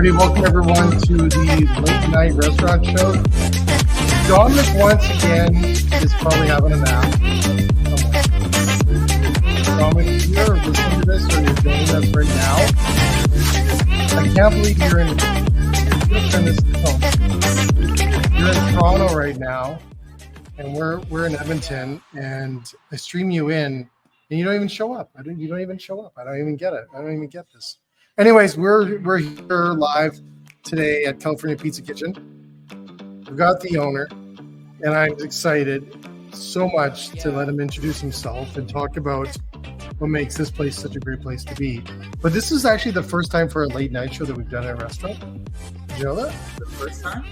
everybody. Welcome everyone to the late night restaurant show. Domenic once again is probably having a nap. Domenic, if you're listening to this or you're joining us right now, I can't believe you're in. Turn this home. You're in Toronto right now, and we're in Edmonton, and I stream you in, and you don't even show up. You don't even show up. I don't even get it. I don't even get this. Anyways, we're here live today at California Pizza Kitchen. We've got the owner, and I'm excited so much to let him introduce himself and talk about what makes this place such a great place to be. But this is actually the first time for a late night show that we've done at a restaurant. Did you know that? The first time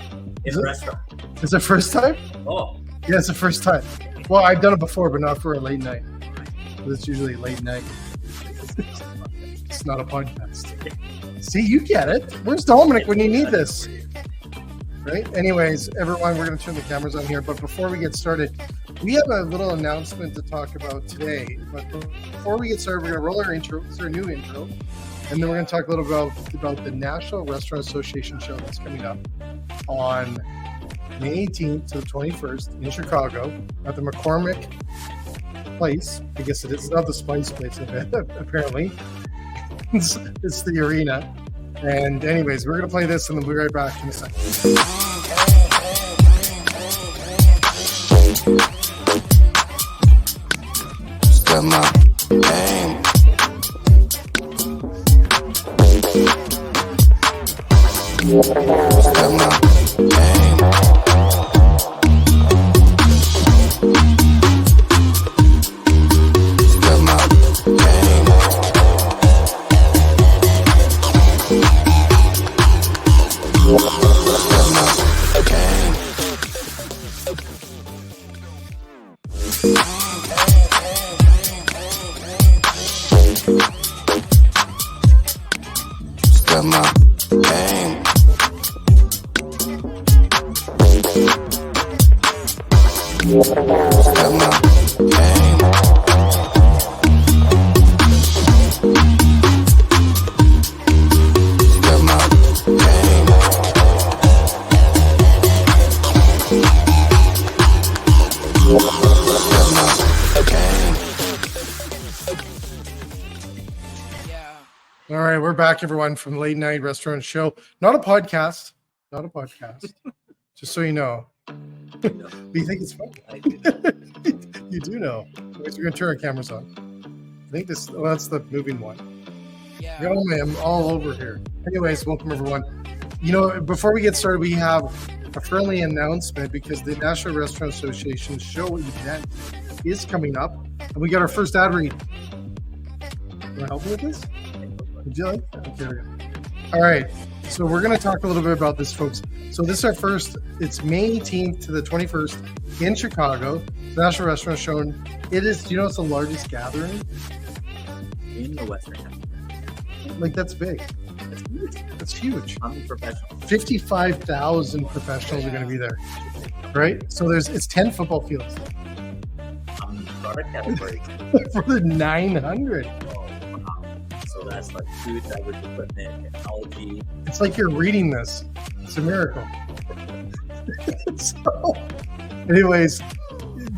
in a restaurant. It's the first time? Oh. Yeah, it's the first time. Well, I've done it before, but not for a late night. It's usually late night. It's not a podcast. See, you get it. Where's Domenic when you need this? Right? Anyways, everyone, we're going to turn the cameras on here. But before we get started, we have a little announcement to talk about today. But before we get started, we're going to roll our intro. It's our new intro. And then we're going to talk a little about the National Restaurant Association show that's coming up on May 18th to the 21st in Chicago at the McCormick Place. I guess it is not the Spice Place, apparently. It's the arena. And anyways, we're going to play this and then we'll be right back in a second. Step my aim. Step my aim. All right, we're back, everyone, from the Late Night Restaurant Show. Not a podcast. Just so you know. Do you think it's fun? You do know. We're going to turn our cameras on. I think this, that's the moving one. Yeah. I'm all over here. Anyways, welcome, everyone. You know, before we get started, we have a friendly announcement because the National Restaurant Association show event is coming up. And we got our first ad read. Want to help me with this? Would you like? Okay. All right. So we're going to talk a little bit about this, folks. So this is our first. It's May 18th to the 21st in Chicago. The National Restaurant Show. It is. Do you know it's the largest gathering in the Western Hemisphere? Like that's big. That's huge. That's huge. How many professionals? 55,000 professionals are going to be there. Right. So it's 10 football fields. How many product categories? For the 900. So that's like food, beverage, equipment, technology. It's like you're reading this. It's a miracle. So, anyways,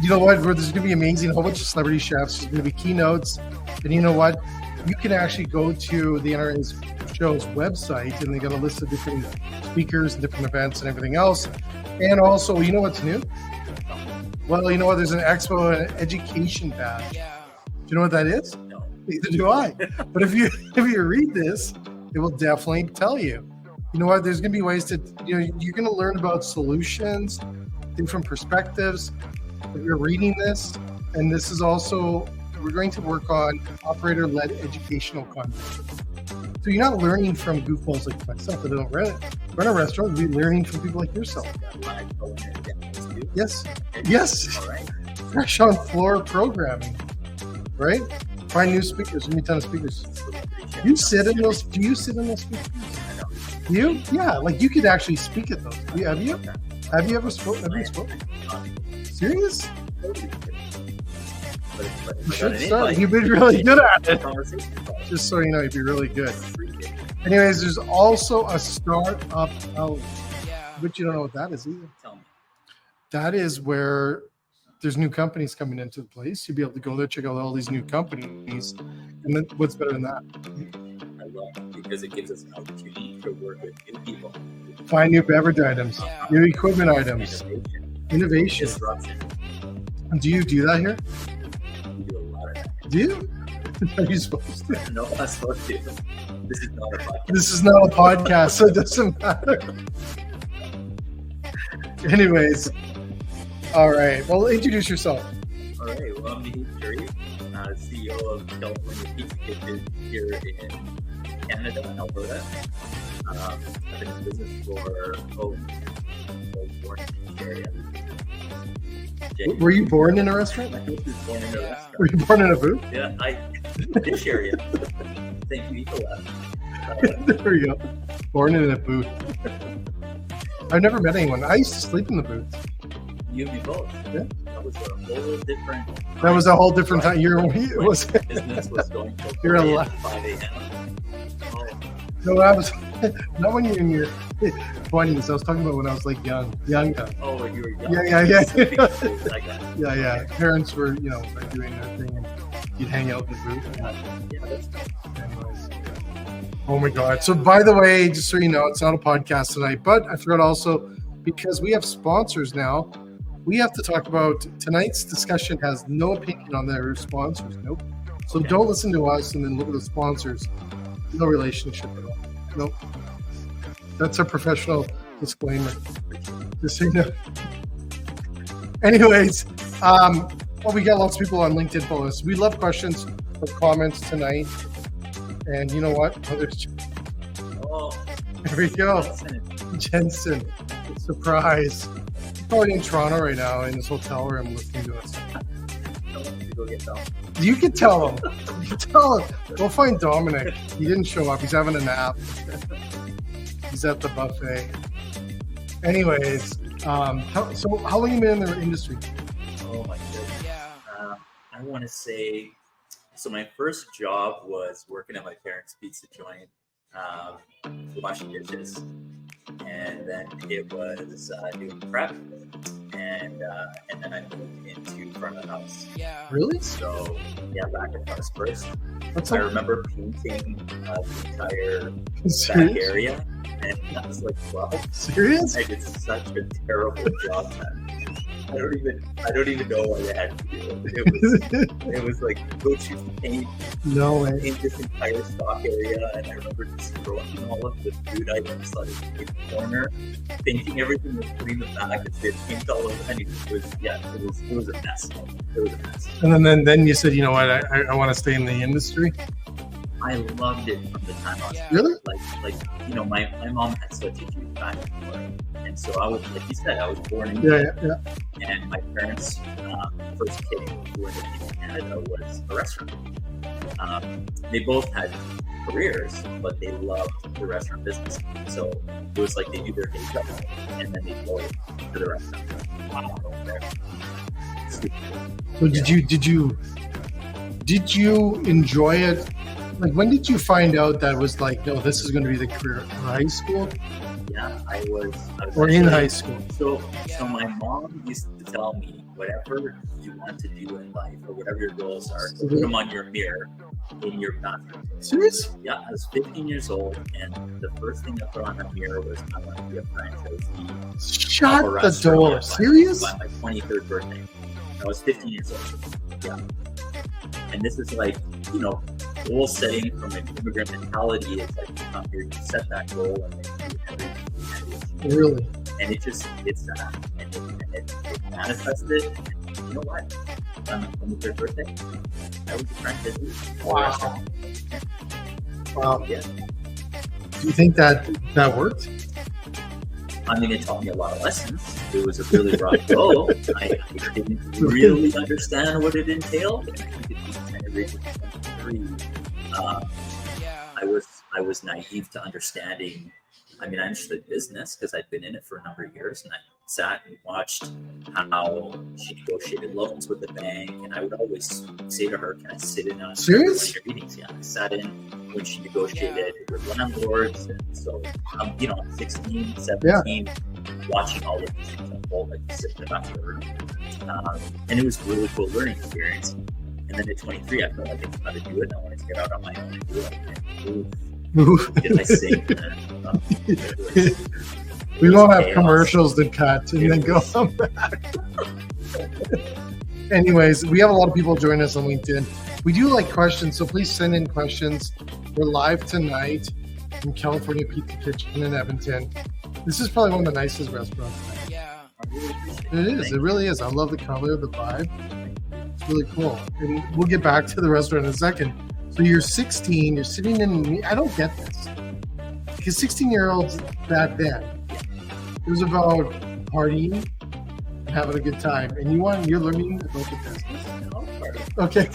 you know what? There's going to be amazing. A whole bunch of celebrity chefs. There's going to be keynotes. And you know what? You can actually go to the NRA's show's website, and they got a list of different speakers and different events and everything else. And also, you know what's new? Well, you know what? There's an expo and an education badge. Do you know what that is? Neither do I. But if you read this, it will definitely tell you. You know what? There's going to be ways to, you're going to learn about solutions, different perspectives. If you're reading this, and this is also, we're going to work on operator-led educational content. So you're not learning from goofballs like myself that don't run a restaurant. You'll be learning from people like yourself. Yes. Fresh on floor programming, right? Find new speakers. Give me a ton of speakers. Do you sit in those speakers? You? Yeah, like you could actually speak at those. Have you? Have you ever spoken? Serious? You should start. You've been really good at it. Just so you know, you'd be really good. Anyways, there's also a startup alley, but you don't know what that is either. Tell me. That is where there's new companies coming into the place. You'll be able to go there, check out all these new companies. And then what's better than that? I love it because it gives us an opportunity to work with new people. Find new beverage items, new equipment items, innovation. Disruption. Do you do that here? We do a lot of that. Do you? Are you supposed to? No, I'm not supposed to. This is not a podcast. This is not a podcast, so it doesn't matter. Anyways, all right. Well, introduce yourself. All right. Well, I'm Naheed Nenshi, CEO of California Pizza Kitchen here in Canada, Alberta. I've been in business for born in the area. Were you born in a restaurant? I was born in a restaurant. Were you born in a booth? Yeah, this area. Thank you, Pedulla. There you go. Born in a booth. I've never met anyone. I used to sleep in the booth. You and me both. Yeah. That was a whole different. That was a whole different time. Business was going till You're 5 a.m. No, I was not when you're in your 20s. I was talking about when I was like young. Oh, when you were young. Yeah. Like that. Yeah. Parents were, like doing their thing, and you'd hang out in the booth. Yeah, that's Anyways. Oh my God. So by the way, just so you know, it's not a podcast tonight, but I forgot also, because we have sponsors now, we have to talk about tonight's discussion has no opinion on their sponsors. Nope. So don't listen to us and then look at the sponsors. No relationship at all. Nope. That's a professional disclaimer. Just so you know. Anyways, we got lots of people on LinkedIn follow us. We love questions or comments tonight. And you know what? There we go. Jensen. Surprise. He's probably in Toronto right now in his hotel room listening to us. You can tell him. Go find Domenic. He didn't show up. He's having a nap. He's at the buffet. Anyways, so how long have you been in the industry? Oh my goodness. I want to say, so my first job was working at my parents' pizza joint, washing dishes. And then it was doing prep, and then I moved into front of the house. Really? So back at house first. What's I remember painting the entire back area, and I was like, "Wow, serious?" I did such a terrible job then. I don't even know what I had to do. It was like go choose paint. No way. Paint this entire stock area, and I remember just throwing all of the food items like in the corner, painting everything and putting them back. It's been paint all over. And it was a mess. It was a mess. And then you said, you know what, I want to stay in the industry. I loved it from the time I was really my mom had such a huge passion for it, and so I was, like you said, I was born in yeah. And my parents' first kid who went to Canada was a restaurant. They both had careers, but they loved the restaurant business. So it was like they do their day job and then they go to the restaurant. Wow. So did you enjoy it? Like, when did you find out that it was like, no, this is going to be the career? In high school? Yeah, I was or in high school. So my mom used to tell me, whatever you want to do in life or whatever your goals are, put them on your mirror in your bathroom. Serious? Yeah, I was 15 years old, and the first thing I put on my mirror was I want to be a franchisee. Shut the door. Serious? By my 23rd birthday. I was 15 years old. Yeah. And this is like, goal setting from an immigrant mentality. It's like you come here, you set that goal, and then you do everything. Really? And it manifested. And you know what? On my 23rd birthday, I was a franchisee. Wow. Yeah. Do you think that worked? I mean, it taught me a lot of lessons. It was a really rough go. I didn't really understand what it entailed. And I think it was kind of reaching 23. I was naive to understanding. I mean, I understood business because I'd been in it for a number of years, and sat and watched how she negotiated loans with the bank, and I would always say to her, "Can I sit in on Serious? your meetings?" Yeah, I sat in when she negotiated with landlords, and so you know, I'm 16, 17, watching all of these things unfold, like sitting in the back of the room, and it was a really cool learning experience. And then at 23, I felt like I knew how to do it, and I wanted to get out on my own and do it. And, did I sing? We won't have commercials to cut and then go back. Anyways, we have a lot of people join us on LinkedIn. We do like questions, so please send in questions. We're live tonight in California Pizza Kitchen in Edmonton. This is probably one of the nicest restaurants. Yeah. It is. It really is. I love the color, the vibe. It's really cool. And we'll get back to the restaurant in a second. So you're 16, you're sitting in, I don't get this. Because 16-year-olds back then, it was about partying and having a good time. And you're learning about the business. Okay.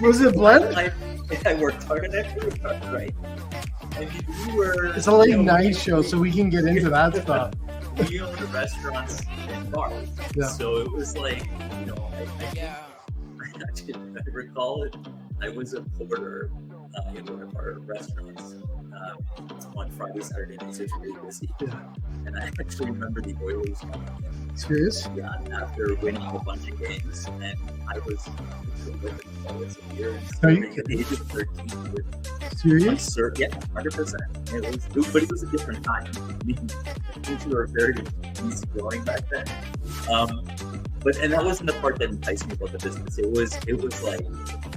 Was it blend? I worked hard and I worked hard, right? And it's a late night show, so we can get into that stuff. We owned restaurants and bars. Yeah. So it was like, you know, I recall it. I was a porter in one of our restaurants on Friday, Saturday nights. It was really busy. Yeah. And I actually remember the Oilers coming in. Serious? Yeah, after winning a bunch of games. And I was a year at the age of 13. Serious? Yeah, 100%. But it was a different time. I mean, things were very easy going back then. And that wasn't the part that enticed me about the business. It was like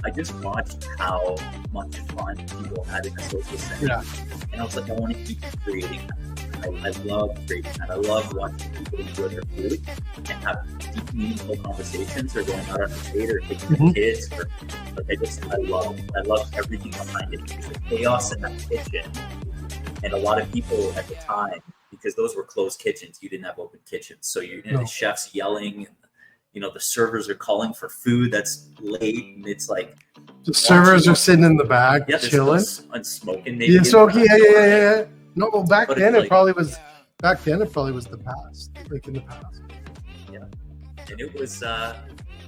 I just watched how much fun people had in a social setting, and I was like, I want to keep creating that. I love creating that. I love watching people enjoy their food and have deep, meaningful conversations, or going out on a date, or taking their kids. Or I love everything behind it. Because the chaos in that kitchen, and a lot of people at the time, because those were closed kitchens, you didn't have open kitchens, so the chefs yelling. And, you know, the servers are calling for food that's late, and it's like the servers are sitting in the back, chilling and smoking. Maybe smoking. Yeah. No, well, back then it probably was the past, like in the past. Yeah, and it was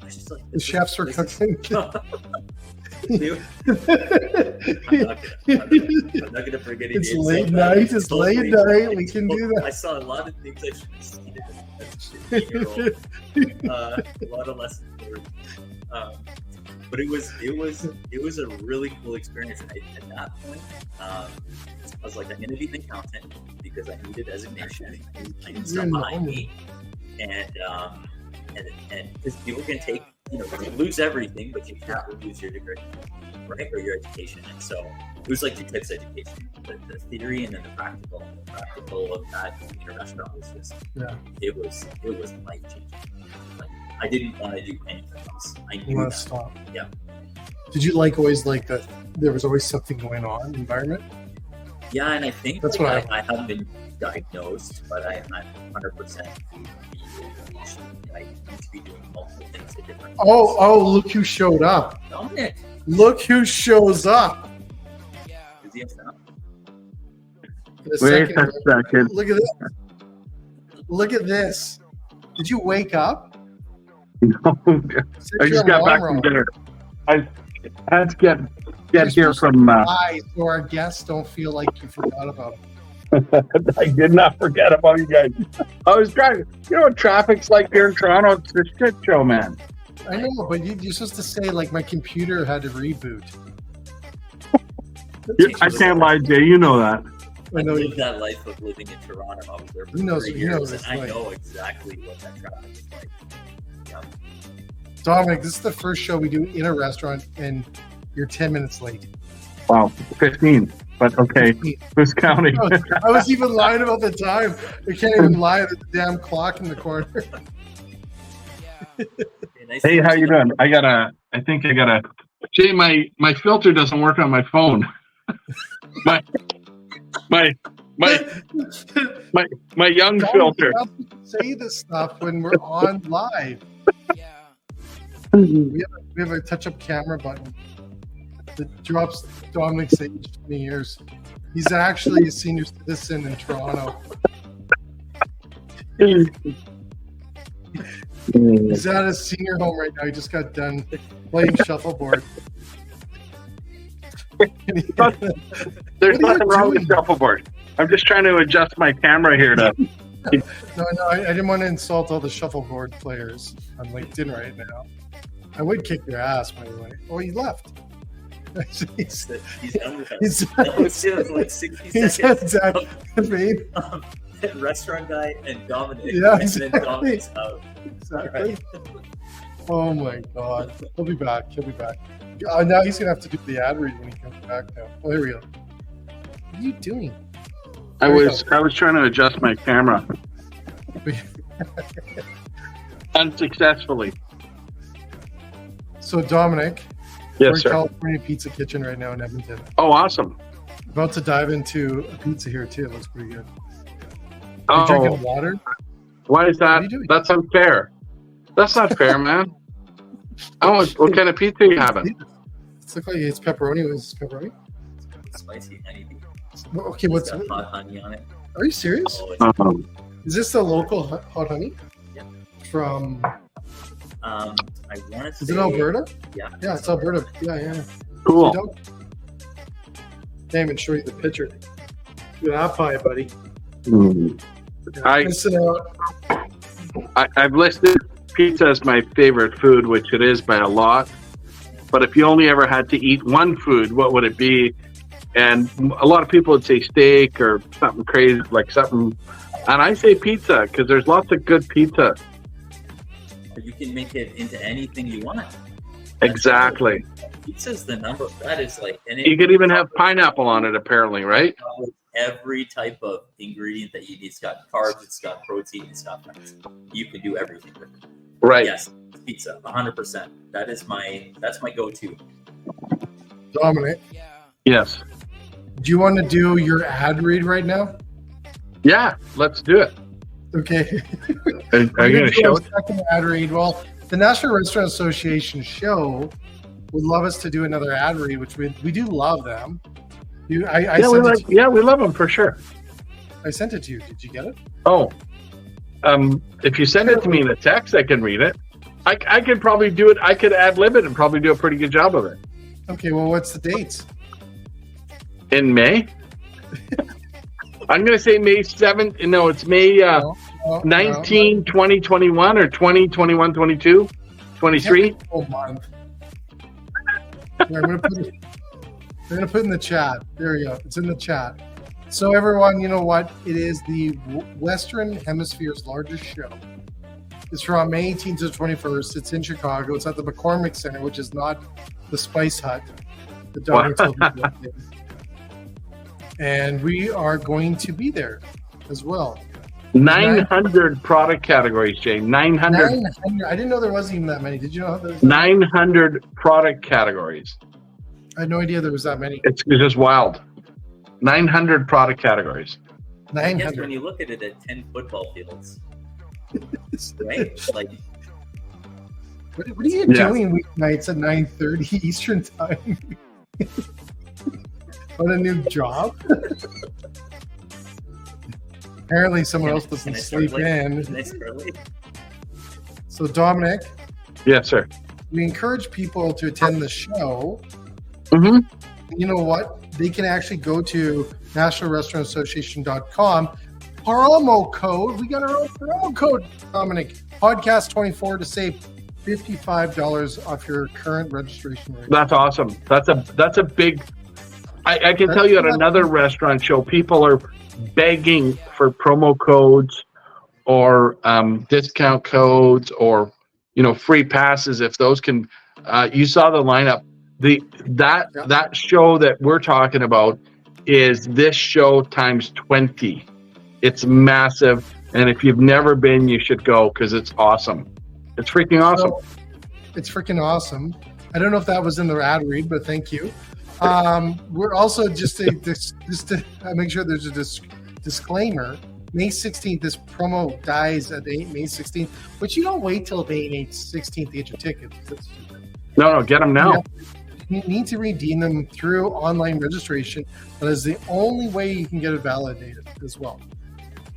just like the chefs were cooking. I'm not gonna bring any names. It's late night. It's late night. We can do that. I saw a lot of things I should have seen as a lot of lessons learned. But it was a really cool experience. And at that point, I was like, I'm gonna be an accountant because I needed designation. I need something behind me, and because people can take, you lose everything, but you can't lose your degree, right, or your education. And so it was like two types of education: the theory and then the practical. And the practical of that in a restaurant was just, it was life changing. Like, I didn't want to do anything else. I knew that. Stop. Yeah. Did you always like that? There was always something going on environment. Yeah, and I think that's what I haven't been diagnosed, but I'm 100%. I need to be doing multiple things at different times. Oh! Look who showed up! Domenic. Look who shows up! Yeah. Is he a sound? Wait a second. Look at this! Look at this! Did you wake up? No, I just got back from dinner. I had to get here from. So our guests don't feel like you forgot about them. I did not forget about you guys. I was driving. You know what traffic's like here in Toronto? It's a shit show, man. I know, but you're supposed to say like my computer had to reboot. I can't lie, Jay. You know that. I lived that life of living in Toronto. I was there for 3 years, and I know exactly what that traffic is like. Yeah. Domenic, this is the first show we do in a restaurant, and you're 10 minutes late. Wow, 15. But okay, 15. Who's counting? I was even lying about the time. I can't even lie at the damn clock in the corner. Hey, how you doing? I think I gotta. Jay, my filter doesn't work on my phone. my young filter. Say this stuff when we're on live. Yeah. We have a touch-up camera button that drops Dominic's age 20 years. He's actually a senior citizen in Toronto. He's at a senior home right now. He just got done playing shuffleboard. There's nothing wrong with shuffleboard. I'm just trying to adjust my camera here to. No, I didn't want to insult all the shuffleboard players on LinkedIn right now. I would kick your ass, by the way. Oh, he left. He's under that. He's Like 60 He's seconds. Restaurant guy and Domenic. Yeah, And then Dominic's out. Exactly. Oh my God. He'll be back. Now he's going to have to do the ad read when he comes back now. Oh, there we go. What are you doing? I was trying to adjust my camera. Unsuccessfully. So Domenic, Yes, we're sir. in California Pizza Kitchen right now in Edmonton. Oh, awesome. About to dive into a pizza here too. It looks pretty good. Are you drinking water? Why is What are that? you doing? That's unfair. That's not fair, man. What kind of pizza you having? It's look like it's pepperoni. Is it pepperoni? Spicy honey. Okay, It's got hot honey on it. Are you serious? Oh, Is this the local hot honey? Yeah. From I want to say. is it Alberta? Yeah. Yeah, it's Alberta. Yeah. Cool. Can't even show you the picture. Look at that pie, buddy. I've listed pizza as my favorite food, which it is by a lot. But if you only ever had to eat one food, what would it be? And a lot of people would say steak or something crazy, like something. And I say pizza because there's lots of good pizza. But you can make it into anything you want. Exactly. Pizza's the number. That is like. And You could even have pineapple on it, apparently, right? Every type of ingredient that you need. It's got carbs, it's got protein, it's got fats. You can do everything with it. Right. Yes, pizza, 100%. That's my go-to. Domenic, Yes. do you want to do your ad read right now? Yeah, let's do it. Okay. Are you going to show it? Second ad read. Well, the National Restaurant Association show would love us to do another ad read, which we do love them. We love them for sure. I sent it to you. Did you get it? Oh, if you send it to me in a text, I can read it. I could probably do it. I could ad-lib it and probably do a pretty good job of it. Okay, well, what's the dates? In May? I'm going to say May 7th. No, it's May 19, 2021 or 20, 21, 22, 23. Oh, month. I'm going to put it in the chat. There you go. It's in the chat. So everyone, you know what? It is the Western Hemisphere's largest show. It's from May 18th to the 21st. It's in Chicago. It's at the McCormick Center, which is not the Spice Hut. The Dominic told me that day. And we are going to be there as well. 900 product categories, Jay. 900. 900. I didn't know there wasn't even that many. Did you know? 900 product categories. I had no idea there was that many. It's just wild. 900 product categories. I guess 900. when you look at it at 10 football fields, right? Like, What are you doing weeknights at 9:30 Eastern time? On a new job? Apparently someone else doesn't sleep in. So Domenic, Yes, sir. we encourage people to attend the show. Mm-hmm. You know what? They can actually go to nationalrestaurantassociation.com. Promo code. We got our own promo code, Domenic. Podcast24 to save $55 off your current registration rate. That's awesome. That's a big. I can tell you at another restaurant show, people are begging for promo codes or discount codes or free passes if those can. You saw the lineup. That show that we're talking about is this show times 20. It's massive, and if you've never been, you should go because it's awesome. It's freaking awesome. It's freaking awesome. I don't know if that was in the ad read, but thank you. We're also just to make sure there's a disclaimer. May 16th, this promo dies at May 16th, but you don't wait till May 16th to get your tickets. No, get them now. You need to redeem them through online registration. That is the only way you can get it validated as well.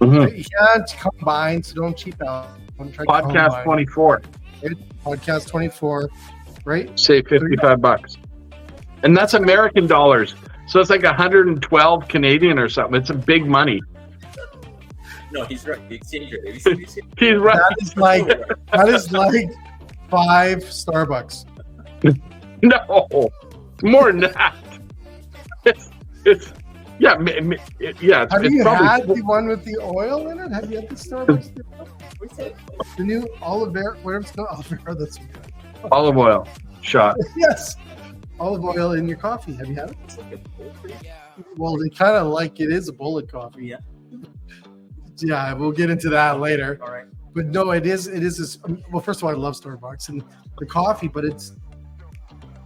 Mhm. You can't combine, so don't cheap out. Don't try to Podcast combine. 24. Podcast 24, right? Save $55. And that's American dollars. So it's like 112 Canadian or something. It's a big money. No, he's right. The exchange rate. He's right. That is like 5 Starbucks. No, more than that. It's yeah, yeah. Have you probably had the one with the oil in it? Have you had the Starbucks? The new olive oil, whatever it's called, olive oil. That's olive oil shot. yes, olive oil in your coffee. Have you had it? It's like a poultry. Well, they kind of like it is a bullet coffee. Yeah. Yeah, we'll get into that later. All right. But no, it is this. Well, first of all, I love Starbucks and the coffee, but it's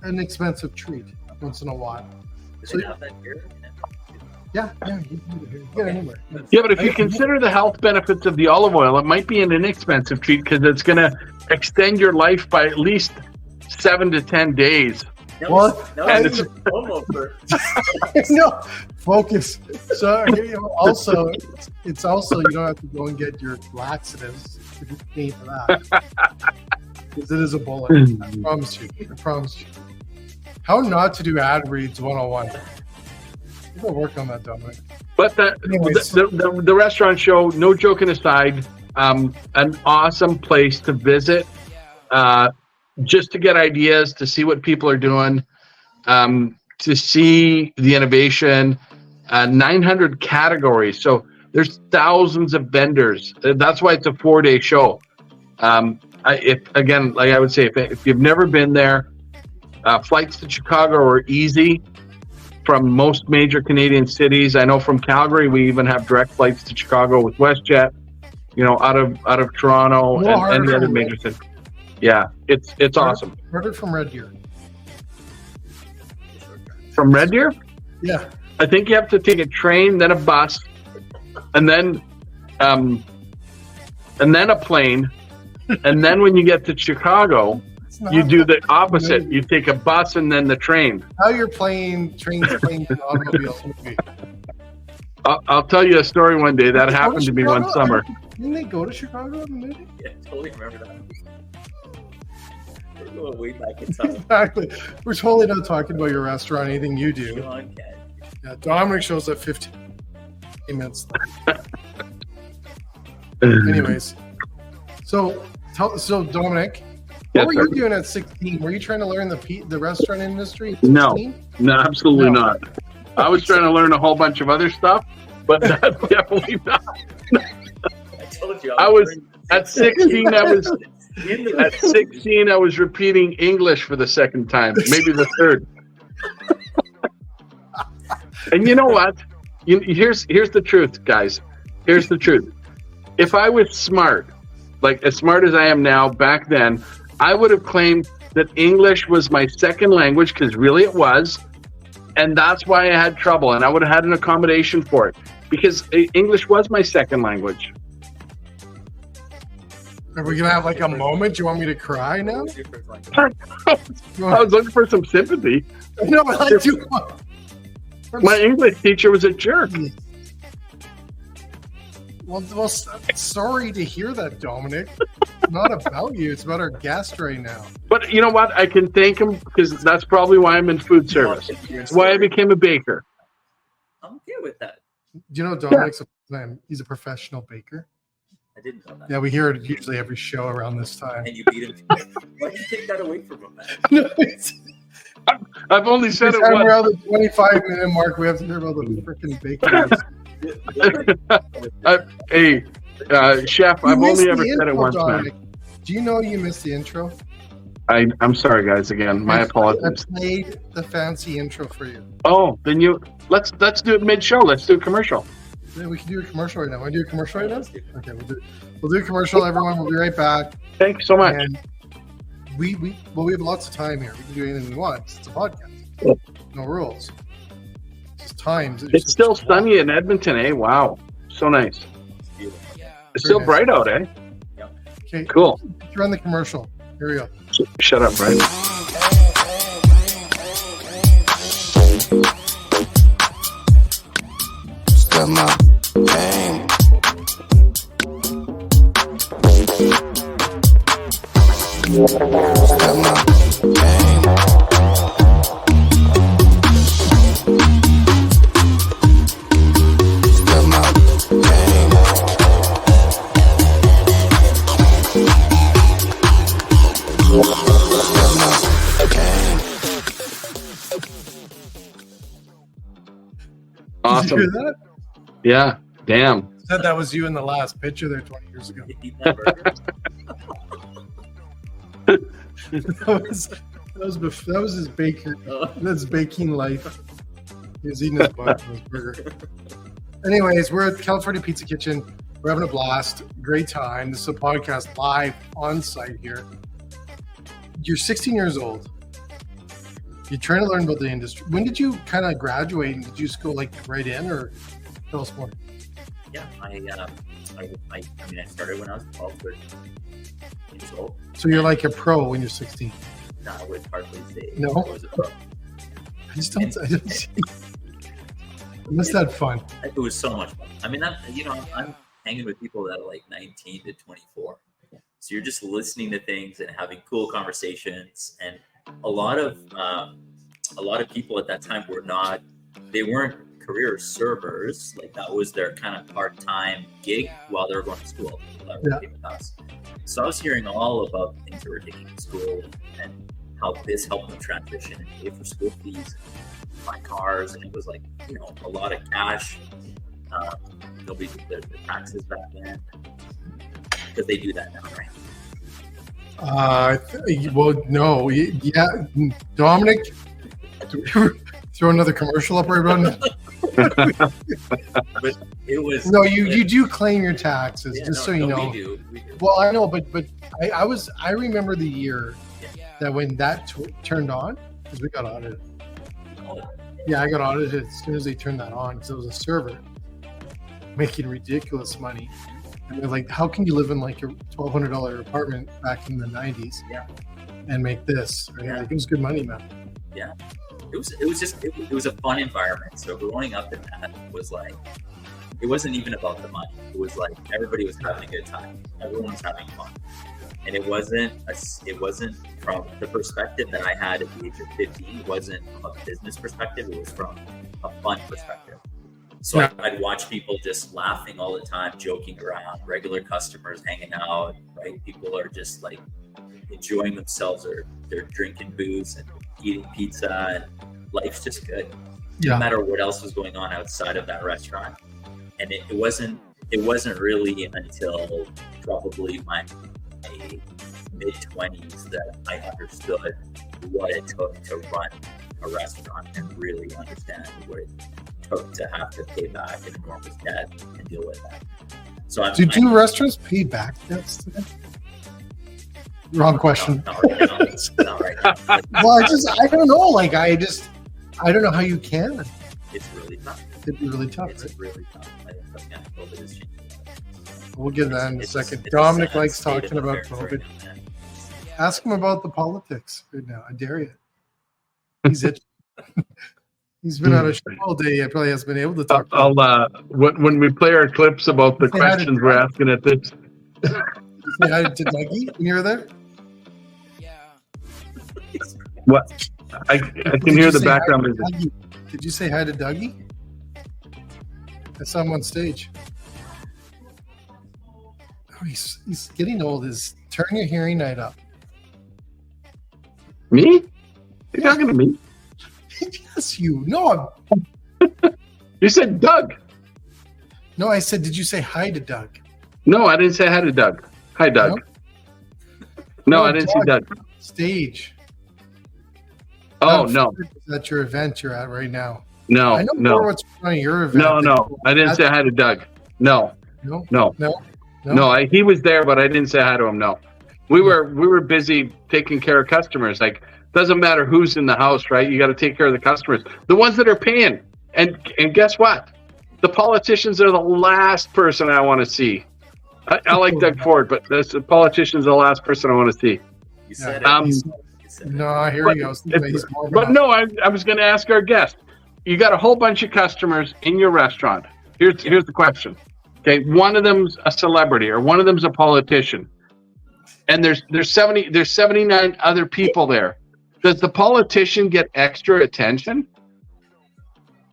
an expensive treat once in a while. Does So- it have that here? Yeah, you can get it anywhere. Yeah, but if you consider the health benefits of the olive oil, it might be an inexpensive treat because it's going to extend your life by at least 7 to 10 days. Well, and it's- it's promo for No, focus. So also, it's also you don't have to go and get your laxatives if you pay for that. Because it is a bullet. I promise you. I promise you. How not to do ad reads 101. You gotta work on that, Dominic. But Anyways. the restaurant show, no joking aside, an awesome place to visit, just to get ideas, to see what people are doing, to see the innovation. 900 categories, so there's thousands of vendors. That's why it's a 4-day show. Like I would say, if you've never been there, flights to Chicago are easy from most major Canadian cities. I know from Calgary, we even have direct flights to Chicago with WestJet. Out of Toronto and any other major city. Yeah, it's awesome. Heard it from Red Deer. From Red Deer, Yeah. I think you have to take a train, then a bus, and then a plane, and then when you get to Chicago, you do the opposite. You take a bus and then the train. How you're playing trains, planes, and automobiles. I'll tell you a story one day. That happened to me one summer. Didn't they go to Chicago in the movie? Yeah, totally remember that. We're going way back in time. Exactly. We're totally not talking about your restaurant, anything you do. John Ken. Yeah, Dominic shows up 15 minutes. Mm-hmm. Anyways, so Dominic, Yes, what were sir. you doing at 16? Were you trying to learn the restaurant industry at No. 16? No, absolutely No. not. I was trying to learn a whole bunch of other stuff, but that's definitely not. I told you. I was learning- at 16. At 16, I was repeating English for the second time, maybe the third. And you know what? Here's the truth, guys. Here's the truth. If I was smart, like as smart as I am now, back then, I would have claimed that English was my second language, because really it was. And that's why I had trouble, and I would have had an accommodation for it, because English was my second language. Are we gonna have like a moment? Do you want me to cry now? What was your first language? I was looking for some sympathy. No, but I do. My English teacher was a jerk. Well, sorry to hear that, Dominic. It's not about you. It's about our guest right now. But you know what? I can thank him, because that's probably why I'm in food service. It's why I became a baker. I'm okay with that. Do you know Dominic's he's a professional baker? I didn't know that. Yeah, we hear it usually every show around this time. And you beat him. Why'd you take that away from him, man? No, it's I've only said it we're once. on the 25-minute mark. We have to hear about the freaking baking. Hey, chef, I've only ever said it once, Dominic. man. Do you know you missed the intro? I'm sorry, guys. Again, my apologies. I played the fancy intro for you. Oh, then let's do it mid-show. Let's do a commercial. Yeah, we can do a commercial right now. Want to do a commercial right now? Okay, we'll do a commercial. Everyone, we'll be right back. Thanks so much. And we have lots of time here. We can do anything we want. It's a podcast. No rules. It's times. It's still sunny in Edmonton, eh? Wow, so nice. It's beautiful. It's still bright out, eh? Okay, Cool. you're on the commercial. Here we go. Shut up, Brian. Step my game. Awesome. Did you hear that? Yeah. Damn. Said that was you in the last picture there 20 years ago. that was his baker. That's baking life. He was eating his burger. Anyways, we're at California Pizza Kitchen. We're having a blast. Great time. This is a podcast live on site here. You're 16 years old. You're trying to learn about the industry. When did you kind of graduate? And did you just go like right in, or tell us more? Yeah, I started when I was 12, 13 years old. So you're like a pro when you're 16. No, I would hardly say No? I was a pro. I just don't. I missed that fun. It was so much fun. I mean, I'm hanging with people that are like 19 to 24. So you're just listening to things and having cool conversations. And a lot of people at that time weren't career servers. Like that was their kind of part-time gig while they were going to school. So I was hearing all about the things that were taking in school and how this helped them transition and pay for school fees and buy cars. And it was like, a lot of cash. Nobody did the taxes back then because they do that now, right? Well, no. Yeah. Domenic, do we ever throw another commercial up right around? But it was no. You do claim your taxes, so you know. We do. Well, I know, but I remember the year that when that turned on, because we got audited. Yeah, I got audited as soon as they turned that on because it was a server making ridiculous money. And they're like, how can you live in like your $1,200 apartment back in the 90s and make this? Right? Like, it was good money, man. Yeah. It was a fun environment. So growing up in that was like, it wasn't even about the money. It was like everybody was having a good time. Everyone was having fun. And it wasn't from the perspective that I had at the age of 15. It wasn't from a business perspective. It was from a fun perspective. So I'd watch people just laughing all the time, joking around, regular customers hanging out, right? People are just like enjoying themselves, or they're drinking booze and eating pizza, and life's just good. No matter what else was going on outside of that restaurant. And it wasn't really until probably my mid-20s that I understood what it took to run a restaurant and really understand what it took to have to pay back an enormous debt and deal with that. So do restaurants pay back debts today? Wrong question. Not right now. Well, I don't know. Like, I don't know how you can. It's really tough. It'd be really tough. It's really tough. I think COVID is changing. We'll get that in a second. Domenic likes talking about COVID. Ask him about the politics right now. I dare you. He's itching. He's been on a show all day. He probably hasn't been able to talk. When we play our clips about the questions we're asking at this. Did you say hi to Dougie when you were there? Yeah. What? I can hear the background music. Did you say hi to Dougie? I saw him on stage. Oh, he's getting old. Turn your hearing aid up. Me? You're talking to me? Yes, you. No, You said Doug. No, I said, did you say hi to Doug? No, I didn't say hi to Doug. Hi, Doug. No, I didn't see Doug. Stage. Oh, no. That's your event you're at right now. No, I know more what's on your event. No. I didn't say hi to Doug. No. He was there, but I didn't say hi to him. No. We were busy taking care of customers. Like, doesn't matter who's in the house, right? You got to take care of the customers, the ones that are paying. And guess what? The politicians are the last person I want to see. I like Doug Ford, but the politicians are the last person I want to see. You said it. No, here he goes. But no, I was going to ask our guest. You got a whole bunch of customers in your restaurant. Here's the question. Okay, one of them's a celebrity or one of them's a politician. and there's 79 other people there. Does the politician get extra attention?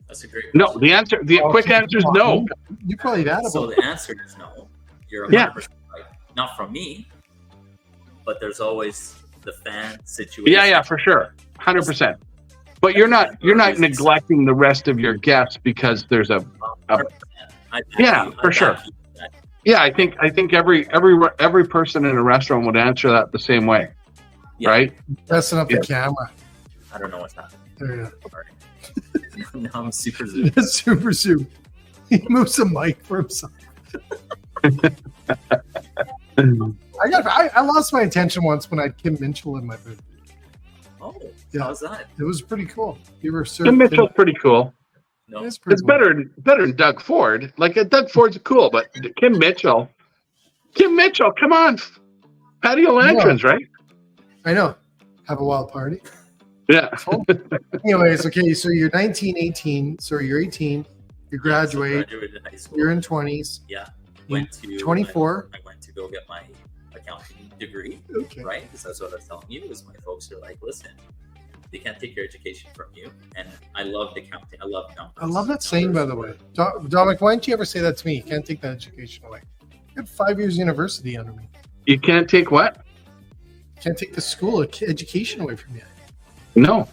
That's a great No. question. The quick answer is no. You probably had So about the answer is no. You're 100% right. Not from me, but there's always the fan situation. Yeah, for sure, 100%. But you're not neglecting the rest of your guests because there's a for sure. Yeah, I think every person in a restaurant would answer that the same way, right? messing up the camera. I don't know what's happening. There you go. Now I'm super zoomed. Super zoom. He moves the mic for himself. I lost my attention once when I had Kim Mitchell in my booth. Oh, Yeah. how's that? It was pretty cool. You were serving. Kim Mitchell's pretty cool. No. It's pretty It's better than Doug Ford. Like Doug Ford's cool, but Kim Mitchell, come on, patio lanterns, right? I know. Have a wild party. Yeah. Anyways, okay, so you're 19, 18. So you're 18. You graduate. Graduated high school. You're in 20s. Yeah. Went to 24. I went to go get my accounting degree, Okay. right? Because that's what I was telling you. Is my folks are like, listen, they can't take your education from you. And I loved accounting. I love numbers. I love that saying, by the way. Dominic, why didn't you ever say that to me? You can't take that education away. You had 5 years university under me. You can't take what? You can't take the school education away from you. No.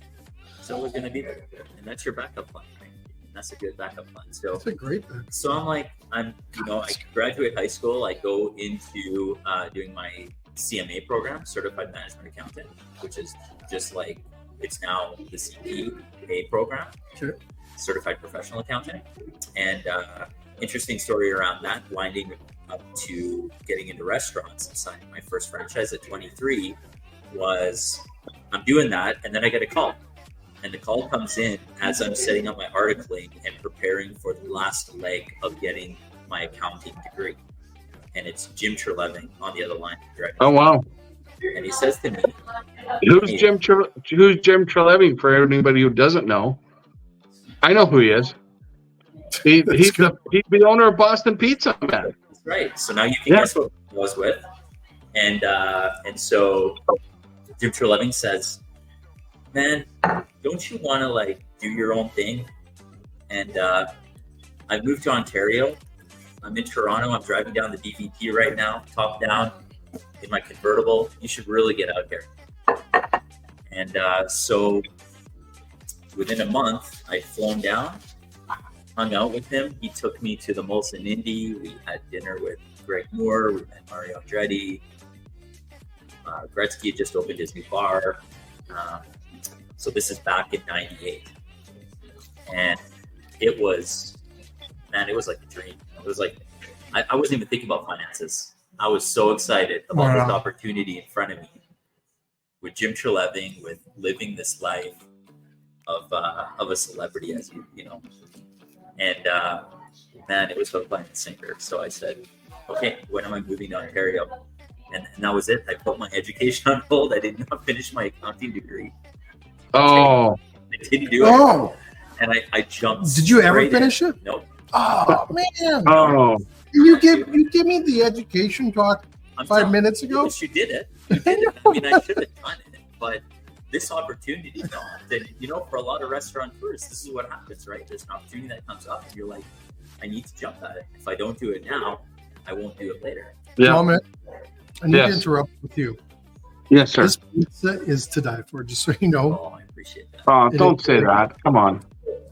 So we're gonna be there, and that's your backup plan, right? And that's a good backup plan. So That's a great thing. So I graduate high school. I go into doing my CMA program, Certified Management Accountant, which is just like it's now the CPA program, Sure. Certified Professional Accountant. And interesting story around that, winding up to getting into restaurants and signing my first franchise at 23 was I'm doing that, and then I get a call. And the call comes in as I'm setting up my articling and preparing for the last leg of getting my accounting degree. And it's Jim Treleving on the other line. Oh wow. And he says to me, Who's Jim Treleving? For anybody who doesn't know, I know who he is. He's the owner of Boston Pizza, man. That's right. So now you can guess what I was with. And so Jim Treleving says, man, don't you want to do your own thing? And I moved to Ontario. I'm in Toronto. I'm driving down the DVP right now, top down in my convertible. You should really get out here. And so within a month, I'd flown down, hung out with him. He took me to the Molson Indy. We had dinner with Greg Moore. We met Mario Andretti. Gretzky had just opened his new bar. So this is back in '98. And it was like a dream. It was like, I wasn't even thinking about finances. I was so excited about this opportunity in front of me with Jim Treleving, with living this life of a celebrity, as you know. And man, it was hook, line, and sinker. So I said, okay, when am I moving to Ontario? And that was it. I put my education on hold. I did not finish my accounting degree. Oh. I didn't do it. And I jumped. Did you ever finish it? Nope. Oh man. Oh. You give me the education talk 5 minutes ago. Yes, you did it. You did it. I mean, I should have done it, but this opportunity dawned. And for a lot of restaurateurs, this is what happens, right? There's an opportunity that comes up, and you're like, I need to jump at it. If I don't do it now, I won't do it later. Yeah. Moment. I need to interrupt with you. Yes, sir. This pizza is to die for, just so you know. Oh, I appreciate that. Oh, don't say that. Come on.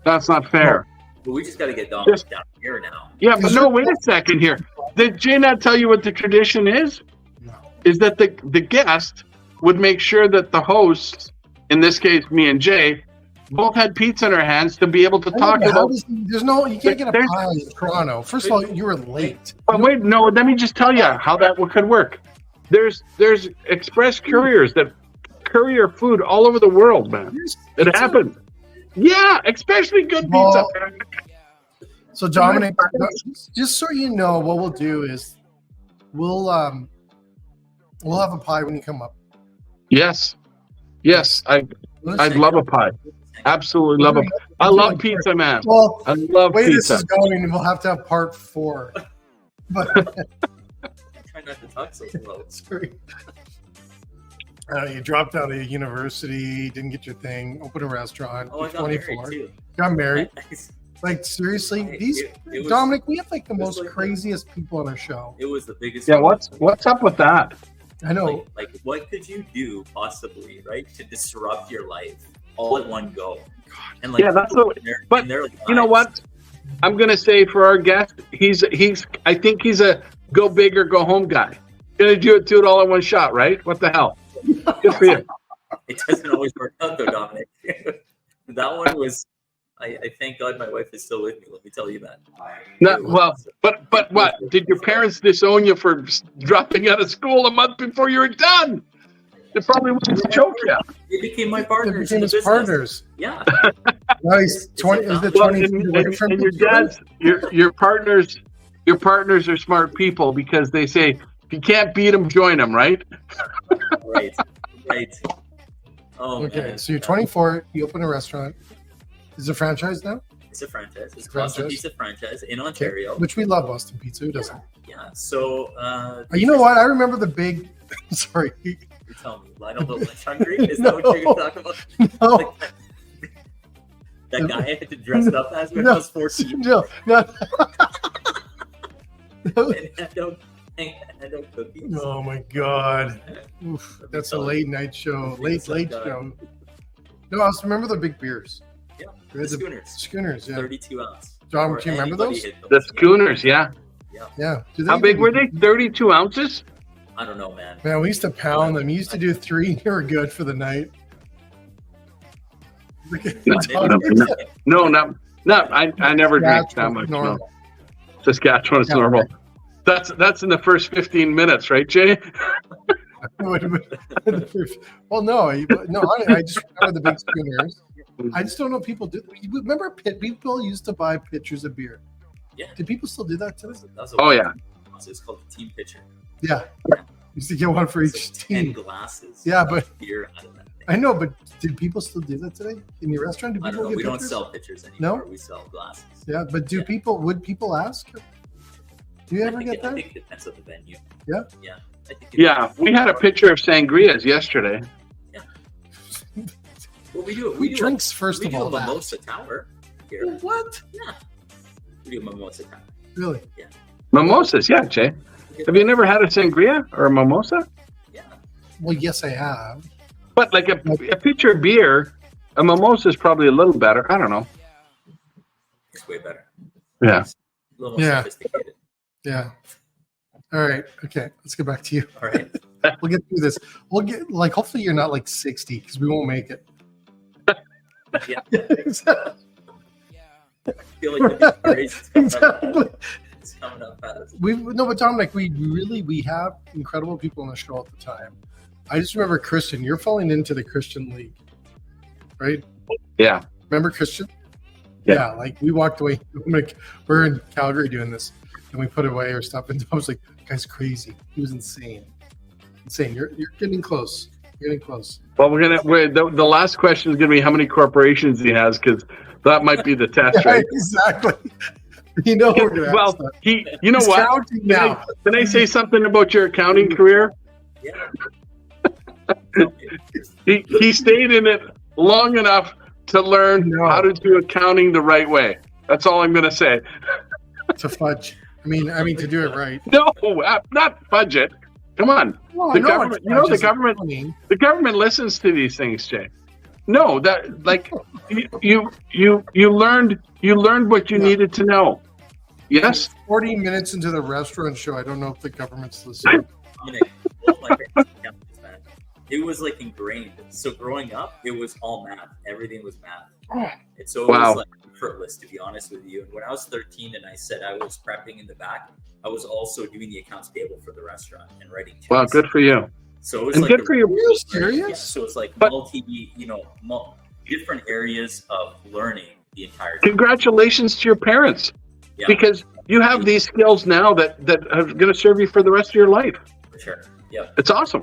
That's not fair. But we just got to get Domenic down here now. Yeah, but no, wait a second here. Did Jay not tell you what the tradition is? No. Is that the guest would make sure that the hosts, in this case me and Jay, both had pizza in our hands to be able to talk about. You can't get a pie in Toronto. First of all, you were late. But wait, no, let me just tell you how that could work. There's express couriers that courier food all over the world, man. It happens. Yeah, especially good pizza. So Domenic, just so you know, what we'll do is we'll have a pie when you come up. Yes, I'd love a pie. Absolutely love a pie. I love pizza, man. Well, I love way pizza. this is going, we'll have to have part 4. But not to talk so slow. Sorry. You dropped out of university, didn't get your thing, open a restaurant. Oh, I you're got married too. Got married. I- Like seriously, It was- Dominic, we have like the it was most like craziest people on our show. It was the biggest. Yeah, what's up with that? I know. Like, what could you do possibly, right, to disrupt your life all at one go? And like, Yeah, that's what. But they're you know what? I'm gonna say for our guest, he's. I think he's a go big or go home guy. Gonna do it all in one shot, right? What the hell? Good for you. It doesn't always work out though, Dominic. That one was. I thank God my wife is still with me. Let me tell you that. Not well, but what? Did your parents disown you for dropping out of school a month before you were done? They probably wouldn't choke you. They became my They partners. became in the his business. partners. Yeah. Nice. 20 is the Well, 20 and from your dad's your partners are smart people because they say if you can't beat them, join them, right? Right. Oh, Okay, man. so you're 24. You open a restaurant. Is it a franchise now? It's a franchise. It's a Franchise. Boston Pizza franchise in Ontario. Which we love Boston Pizza. Who doesn't? Yeah. So. You know what? I remember the big. Sorry. You tell me, Lionel the Lunch Hungry? Is that what you're going to talk about? No. Like that guy I had to dress up as when I was 14 No. No. and hand out cookies. Oh my God. Oof, that's a late night show. Late show. No, I also remember the big beers. Yeah. We The had the schooners. schooners, yeah. 32 ounce. John, Or do you remember anybody those? hit The schooners, yeah. Yeah. Do How big were they? 32 ounces? I don't know, man. Man, we used to pound them. You used to do 3 and you were good for the night. No, I never drank that much. No. Normal. Saskatchewan is normal. That's in the first 15 minutes, right, Jay? Well, no, I just remember the big schooners. I just don't know if people do. Remember, people used to buy pitchers of beer. Yeah. Do people still do that today? Oh, yeah. It's called the team pitcher. Yeah. Used to get one for It's each like 10 team. glasses. Yeah, but of beer out of that thing. I know, but did people still do that today in your restaurant? Do I people don't know. get We don't pitchers? sell pitchers anymore. No? We sell glasses. Yeah, but would people ask? Do you ever get I that? think it depends on the venue. Yeah? Yeah. I think Yeah, we had a picture of sangrias yesterday. Well, we do. Who drinks first we of do all? a mimosa tower here. What? Yeah. We do a mimosa tower. Really? Mimosas, yeah, Jay. Have you never had a sangria or a mimosa? Yeah. Well, yes, I have. But like a pitcher of beer, a mimosa is probably a little better. I don't know. It's way better. Yeah. It's a little more Yeah. sophisticated. Yeah. All right. Okay. Let's get back to you. All right. We'll get through this. We'll get hopefully you're not like 60 because we won't make it. Yeah. I feel like the race is coming up. Exactly. It's coming up fast. But Dominic, we have incredible people on the show all the time. I just remember Christian. You're falling into the Christian league, right? Yeah. Remember Christian? Yeah. Like we walked away. We're in Calgary doing this, and we put away our stuff. And I was like, "Guy's crazy. He was insane. You're getting close. You're getting close." Well, the last question is going to be how many corporations he has, because that might be the test, right? Exactly. You know we're gonna Well, ask that. you know He's what? counting now. Can I say something about your accounting career? Yeah. He stayed in it long enough to learn how to do accounting the right way. That's all I'm going to say. To fudge. I mean to do it right. No, not budget. Come on. Well, The I know government- it's you know, the fudge is government- accounting. The government listens to these things, Jay. No, that like you learned what you needed to know. Yes. 40 minutes into the restaurant show, I don't know if the government's listening. Dominic, both my parents were accountants, man. It was like ingrained. So growing up, it was all math. Everything was math. And so it Wow. was like effortless, to be honest with you. And when I was 13 and I said I was prepping in the back, I was also doing the accounts payable for the restaurant and writing checks. Well, good for you. So it was And like good for you. Are you serious? Yeah, so it's like But- different areas of learning the entire time. Congratulations to your parents, Yeah, because you have these skills now that are going to serve you for the rest of your life. for sure. Yeah. It's awesome.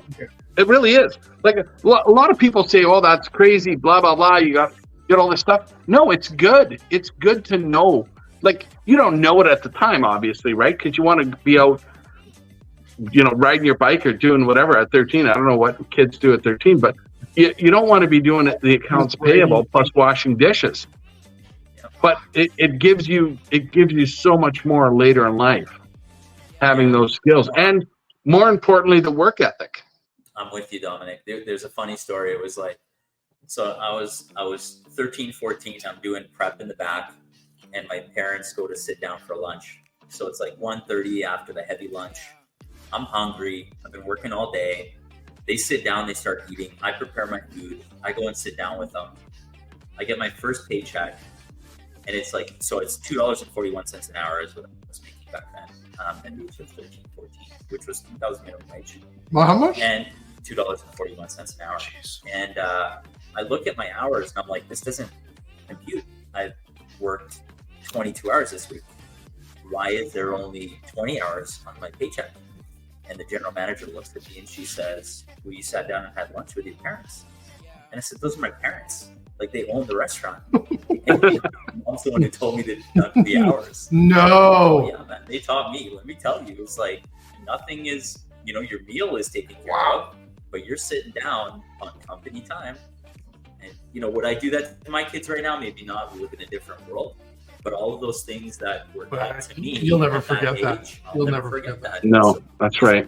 It really is. Like a lot of people say, "Oh, that's crazy," blah blah blah. You got all this stuff. No, it's good. It's good to know. Like you don't know it at the time, obviously, right? Because you want to be out riding your bike or doing whatever at 13. I don't know what kids do at 13, but you don't want to be doing the accounts payable plus washing dishes. But it gives you so much more later in life, having those skills, and more importantly, the work ethic. I'm with you, Dominic. There's a funny story. It was like, so I was 13, 14. I'm doing prep in the back, and my parents go to sit down for lunch. So it's like 1:30 after the heavy lunch. I'm hungry. I've been working all day. They sit down, they start eating. I prepare my food. I go and sit down with them. I get my first paycheck, and it's like, so it's $2.41 an hour is what I was making back then. And it was 13, 14, that was minimum wage. Well, how much? And $2.41 an hour. Jeez. And I look at my hours, and I'm like, this doesn't compute. I've worked 22 hours this week. Why is there only 20 hours on my paycheck? And the general manager looks at me and she says, well, you sat down and had lunch with your parents. And I said, those are my parents. Like, they own the restaurant. And mom's the one who told me to deduct the hours. No. Oh, yeah, man. They taught me. Let me tell you, it's like nothing is, your meal is taken care of, but you're sitting down on company time. And, would I do that to my kids right now? Maybe not. We live in a different world. But all of those things that were taught to me, you'll never forget that. You'll never forget that. No, so, that's right.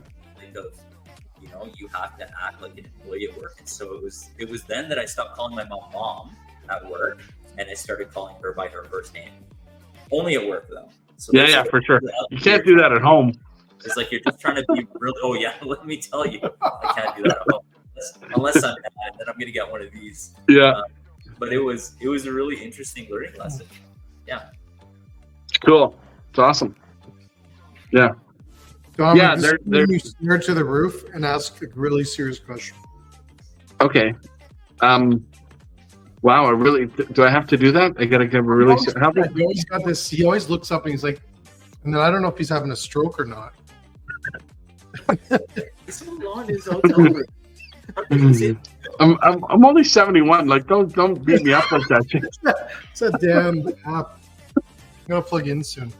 You have to act like an employee at work. And so it was then that I stopped calling my mom at work, and I started calling her by her first name. Only at work, though. So yeah, for sure. You can't do that at home. It's like you're just trying to be really. Oh yeah, let me tell you, I can't do that at home unless I'm mad. Then I'm gonna get one of these. Yeah. But it was a really interesting learning lesson. Yeah. Cool. It's awesome. Yeah. Dom, yeah, they're stare to the roof and ask a really serious question. Okay. Wow, do I have to do that? I gotta give a really He always got this. He always looks up and he's like, and then I don't know if he's having a stroke or not. So long is over. I'm only 71. Like, don't beat me up like that. It's a damn app. I'm gonna plug in soon.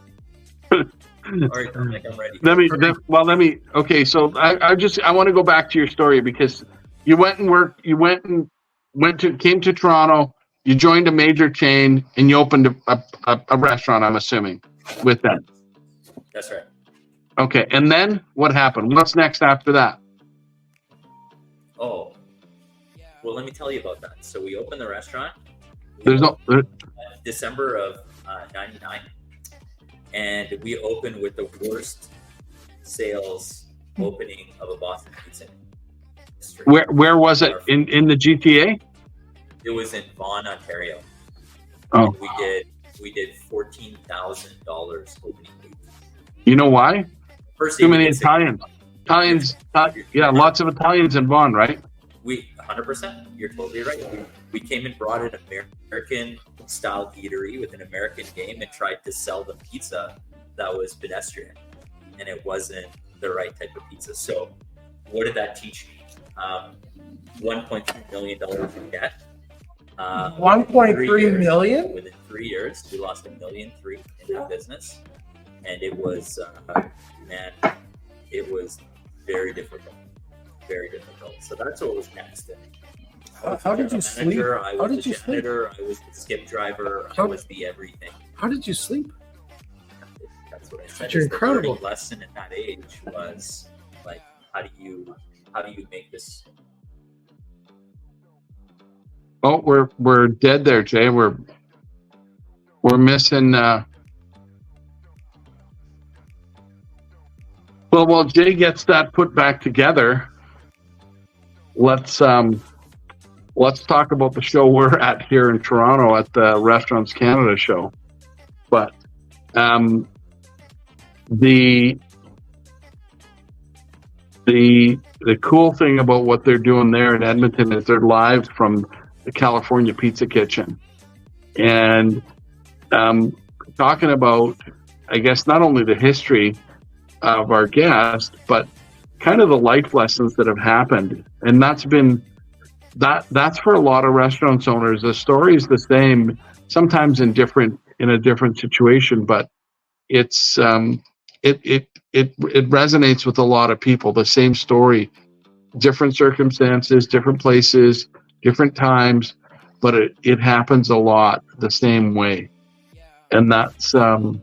All right, Dominic, I'm ready. Let me. Okay, so I want to go back to your story because you went and worked. You came to Toronto. You joined a major chain and you opened a restaurant. I'm assuming with them. That's right. Okay, and then what happened? What's next after that? Oh, well, let me tell you about that. So we opened the restaurant. December of '99, and we opened with the worst sales opening of a Boston pizza history. Where was it? In the GTA? It was in Vaughan, Ontario. Oh. And we did $14,000 opening week. You know why? First, too many Italians. Lots of Italians in Vaughan, right? 100%. You're totally right. We came and brought an American style eatery with an American game and tried to sell them pizza that was pedestrian, and it wasn't the right type of pizza. So, what did that teach me? $1.3 million in debt. 1.3 million? Within 3 years, we lost $1.3 million in our business, and it was, it was very difficult. Very difficult. So that's what was next. How did you sleep? I was the janitor. I was the skip driver. I was the everything. How did you sleep? That's what I said. You're incredible. The lesson at that age was like, how do you make this? Oh, we're dead there, Jay. We're missing. Well, while Jay gets that put back together, let's talk about the show we're at here in Toronto at the Restaurants Canada show. But the cool thing about what they're doing there in Edmonton is they're live from the California Pizza Kitchen, and talking about, I guess, not only the history of our guest, but kind of the life lessons that have happened. And that's for a lot of restaurants owners. The story is the same, sometimes in a different situation, but it's it resonates with a lot of people. The same story, different circumstances, different places, different times, but it happens a lot the same way, and that's cool.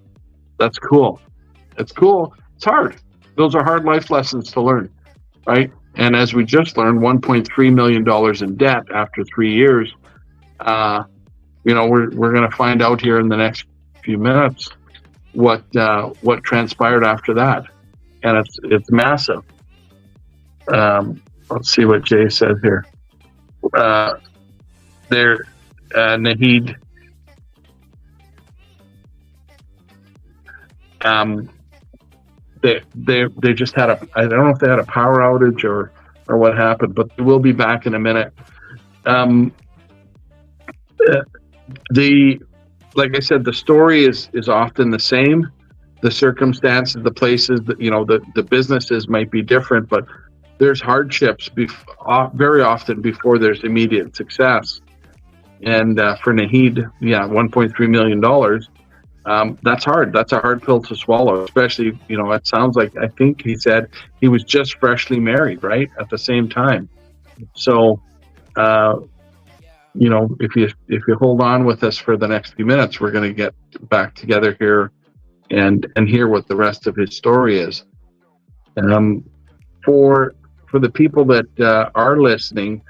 It's cool. It's hard. Those are hard life lessons to learn, right? And as we just learned, $1.3 million in debt after 3 years. We're going to find out here in the next few minutes what transpired after that, and it's massive. Let's see what Jay says here. Naheed. They just had I don't know if they had a power outage or what happened, but they will be back in a minute. Like I said, the story is often the same. The circumstances, the places that, the businesses might be different, but there's hardships very often before there's immediate success. And for Naheed, $1.3 million, that's hard. That's a hard pill to swallow, especially, it sounds like, I think he said he was just freshly married, right? At the same time. So, if you hold on with us for the next few minutes, we're going to get back together here and hear what the rest of his story is. For the people that are listening,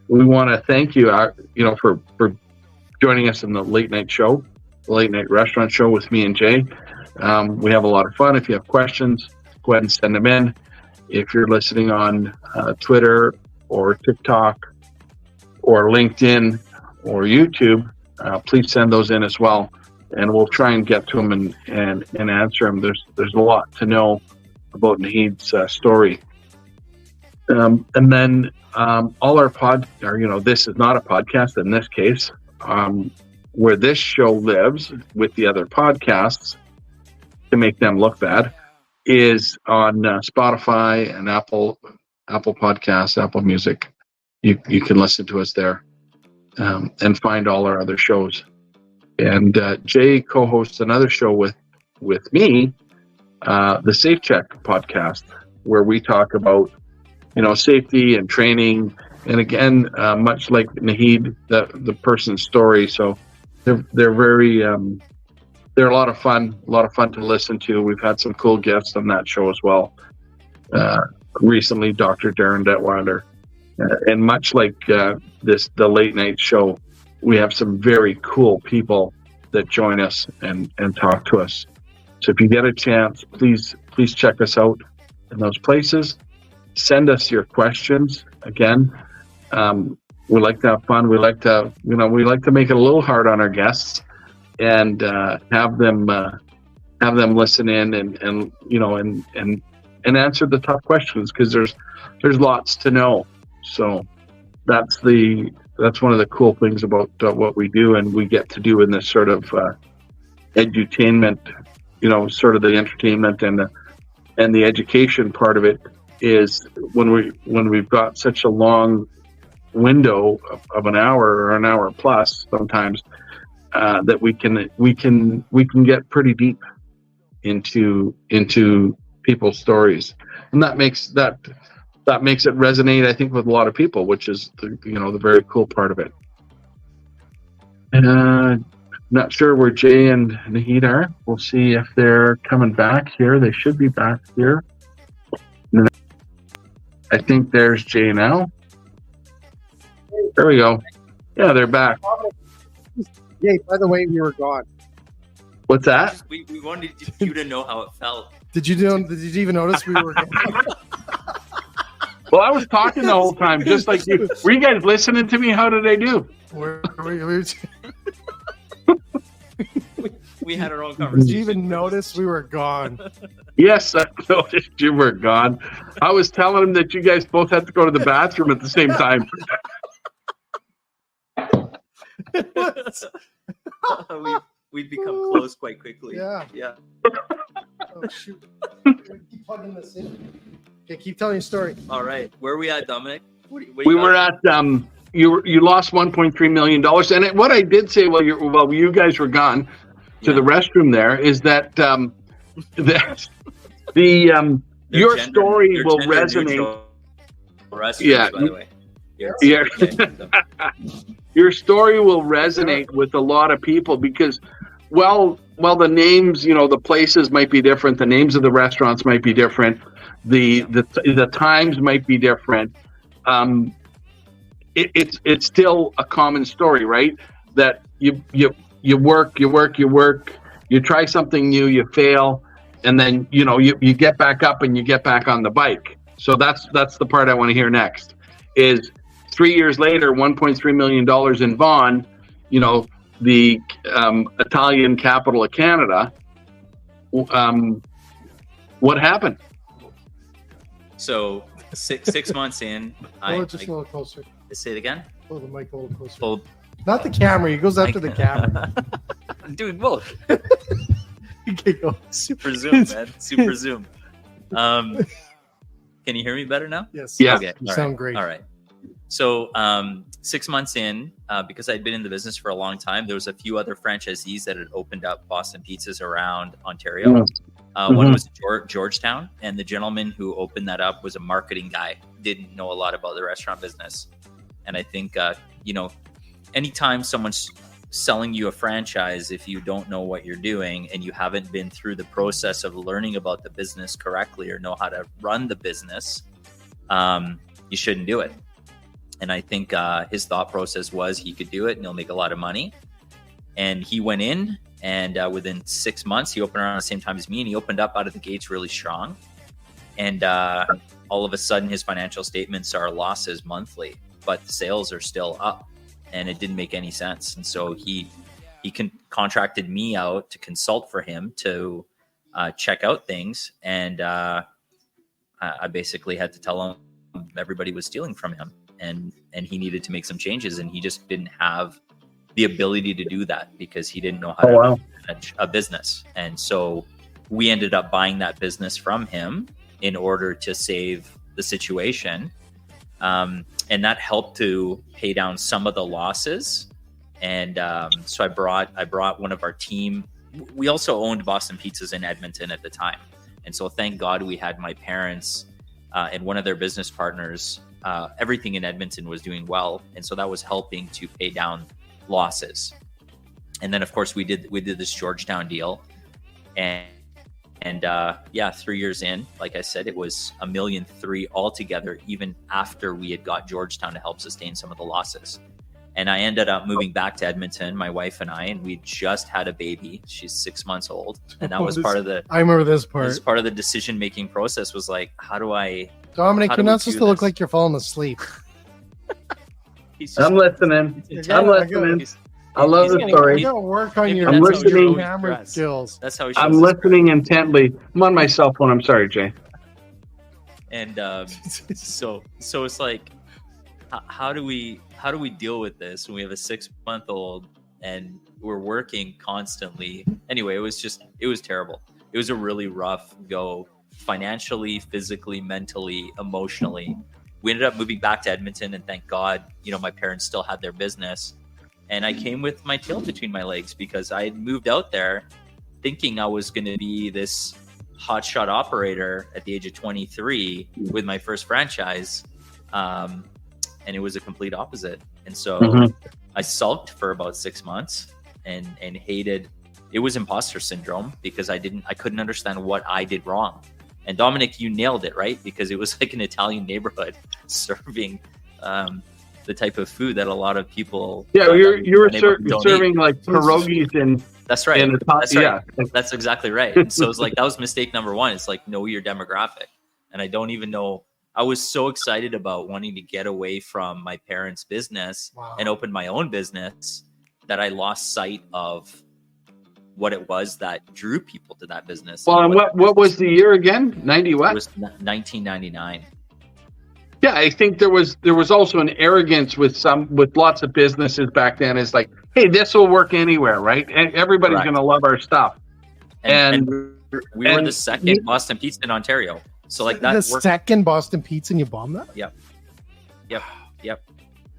we want to thank you, for joining us in the late night show, the late night restaurant show with me and Jay. We have a lot of fun. If you have questions, go ahead and send them in. If you're listening on Twitter or TikTok or LinkedIn or YouTube, please send those in as well, and we'll try and get to them and answer them. There's a lot to know about Naheed's story. And then all our this is not a podcast in this case, where this show lives with the other podcasts, to make them look bad, is on Spotify and Apple Podcasts, Apple Music. You can listen to us there and find all our other shows. And Jay co-hosts another show with me, the Safe Check podcast, where we talk about safety and training. And again, much like Naheed, the person's story. So they're very they're a lot of fun to listen to. We've had some cool guests on that show as well. Recently, Dr. Darren Detweiler. And much like the late night show, we have some very cool people that join us and talk to us. So if you get a chance, please check us out in those places. Send us your questions. Again, we like to have fun. We like to make it a little hard on our guests and have them listen in and answer the tough questions, because there's lots to know. So that's one of the cool things about what we do, and we get to do in this sort of edutainment, sort of the entertainment and the education part of it is when we've got such a long window of an hour or an hour plus sometimes, that we can get pretty deep into people's stories, and that makes it resonate, I think, with a lot of people, which is the very cool part of it. And not sure where Jay and Naheed are. We'll see if they're coming back here. They should be back here. I think there's Jay now. There we go. Yeah, they're back. Jay, by the way, we were gone. What's that? We wanted you to know how it felt. Did you even notice we were gone? Well, I was talking the whole time, just like you. Were you guys listening to me? How did I do? We had our own conversation. Did you even notice we were gone? Yes, I noticed you were gone. I was telling him that you guys both had to go to the bathroom at the same time. We'd become close quite quickly. Yeah. Oh, shoot. Keep plugging this in. Okay, keep telling your story. All right. Where are we at, Domenic? We were at you lost $1.3 million, and what I did say while you guys were gone to the restroom there is that Your story will resonate. Yeah, by the way. Yeah. Your story will resonate with a lot of people because, well, the names, the places might be different. The names of the restaurants might be different. The times might be different. It's still a common story, right? That you work, you try something new, you fail, and then you get back up and you get back on the bike. So that's the part I want to hear next. Is 3 years later, $1.3 million in Vaughan, the Italian capital of Canada. What happened? So 6 months in, just a little closer. Say it again. Pull the mic a little closer. Not the camera. He goes after the camera. Dude, both. Okay, go. Super zoom, man. Super zoom. Can you hear me better now? Yes. Yeah. Okay. You sound great. All right. So 6 months in, because I'd been in the business for a long time, there was a few other franchisees that had opened up Boston Pizzas around Ontario. One was Georgetown, and the gentleman who opened that up was a marketing guy, didn't know a lot about the restaurant business. And I think, anytime someone's selling you a franchise, if you don't know what you're doing and you haven't been through the process of learning about the business correctly or know how to run the business, you shouldn't do it. And I think his thought process was he could do it and he'll make a lot of money. And he went in, and within 6 months, he opened around the same time as me, and he opened up out of the gates really strong. And all of a sudden, his financial statements are losses monthly, but the sales are still up, and it didn't make any sense. And so he contracted me out to consult for him to check out things, and I basically had to tell him everybody was stealing from him, and he needed to make some changes, and he just didn't have the ability to do that because he didn't know how to manage a business. And so we ended up buying that business from him in order to save the situation. And that helped to pay down some of the losses. And so I brought one of our team. We also owned Boston Pizzas in Edmonton at the time. And so thank God we had my parents and one of their business partners. Everything in Edmonton was doing well. And so that was helping to pay down losses. And then of course we did this Georgetown deal, and 3 years in, like I said, it was $1.3 million altogether, even after we had got Georgetown to help sustain some of the losses. And I ended up moving back to Edmonton, my wife and I, and we just had a baby. She's 6 months old, and that was part of the. I remember this part. This part of the decision-making process was like, how do I? Domenic, you're not supposed to look like you're falling asleep. I'm listening. I'm listening. I love the story. You gotta work on your I'm listening. camera skills. That's how I'm listening intently. I'm on my cell phone. I'm sorry, Jay. And so it's like, how do we deal with this when we have a 6-month-old and we're working constantly? Anyway, it was terrible. It was a really rough go, financially, physically, mentally, emotionally. We ended up moving back to Edmonton, and thank God, my parents still had their business. And I came with my tail between my legs because I had moved out there thinking I was going to be this hotshot operator at the age of 23 with my first franchise. And it was a complete opposite. And so I sulked for about 6 months and hated. It was imposter syndrome because I couldn't understand what I did wrong. And Domenic, you nailed it, right? Because it was like an Italian neighborhood serving the type of food that a lot of people. Yeah, you were serving like pierogies and. That's right. That's right. Yeah. That's exactly right. And so it's like that was mistake number one. It's like know your demographic, and I don't even know. I was so excited about wanting to get away from my parents' business and open my own business that I lost sight of what it was that drew people to that business. Well, and what was the year again? 90 what? It was 1999. Yeah, I think there was also an arrogance with lots of businesses back then. It's like, hey, this will work anywhere, right? And everybody's going to love our stuff. And we were the second Boston Pizza in Ontario. So like that the second Boston Pizza, and you bombed that? Yep.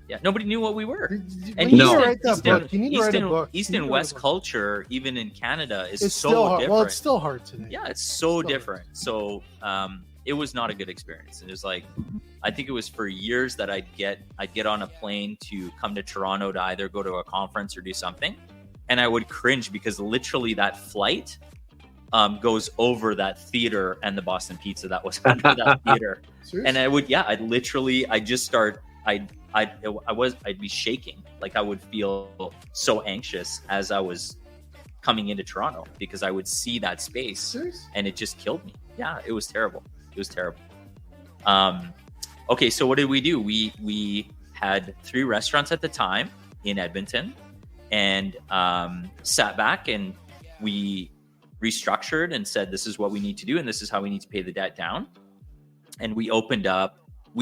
Yeah, nobody knew what we were. And you need to write that book. You need to write a book. East You need and to write West a book. culture, even in Canada, is It's so still hard. different. Well, it's still hard today. Yeah, it's so different. So it was not a good experience. It was like, I think it was for years that I'd get on a plane to come to Toronto to either go to a conference or do something, and I would cringe because literally that flight goes over that theater and the Boston Pizza that was under that theater. Seriously? And I'd be shaking. Like I would feel so anxious as I was coming into Toronto because I would see that space. Seriously? And it just killed me. Yeah, it was terrible. It was terrible. Okay, so what did we do? We had 3 restaurants at the time in Edmonton, and sat back and we restructured and said, this is what we need to do and this is how we need to pay the debt down. And we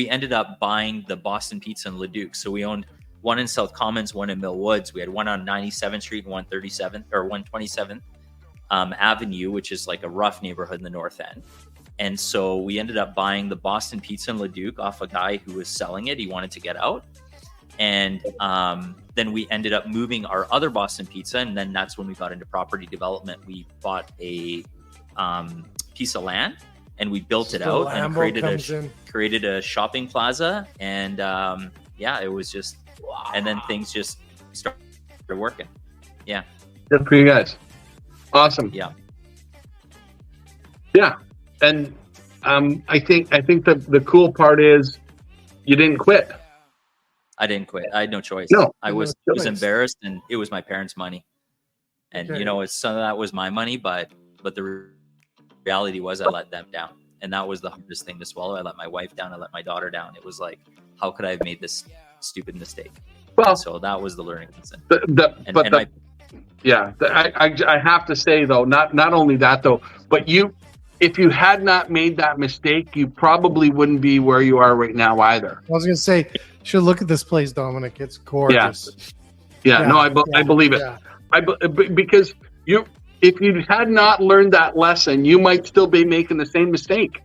ended up buying the Boston Pizza in Leduc. So we owned one in South Commons, one in Mill Woods. We had one on 97th Street and 127th Avenue, which is like a rough neighborhood in the North End. And so we ended up buying the Boston Pizza in Leduc off a guy who was selling it. He wanted to get out. And then we ended up moving our other Boston Pizza. And then that's when we got into property development. We bought a piece of land and we built it out and created a shopping plaza. And it was just, and then things just started working. Yeah. Good for you guys. Awesome. Yeah. Yeah. And I think that the cool part is you didn't quit. I didn't quit. I had no choice. No, I was embarrassed, and it was my parents' money. And some of that was my money, but the reality was I let them down. And that was the hardest thing to swallow. I let my wife down. I let my daughter down. It was like, how could I have made this stupid mistake? Well, so that was the learning lesson. I have to say though, not only that though, but if you had not made that mistake, you probably wouldn't be where you are right now either. I was going to say, you should look at this place, Domenic. It's gorgeous. Yeah. No, I believe it. Yeah. Because if you had not learned that lesson, you might still be making the same mistake.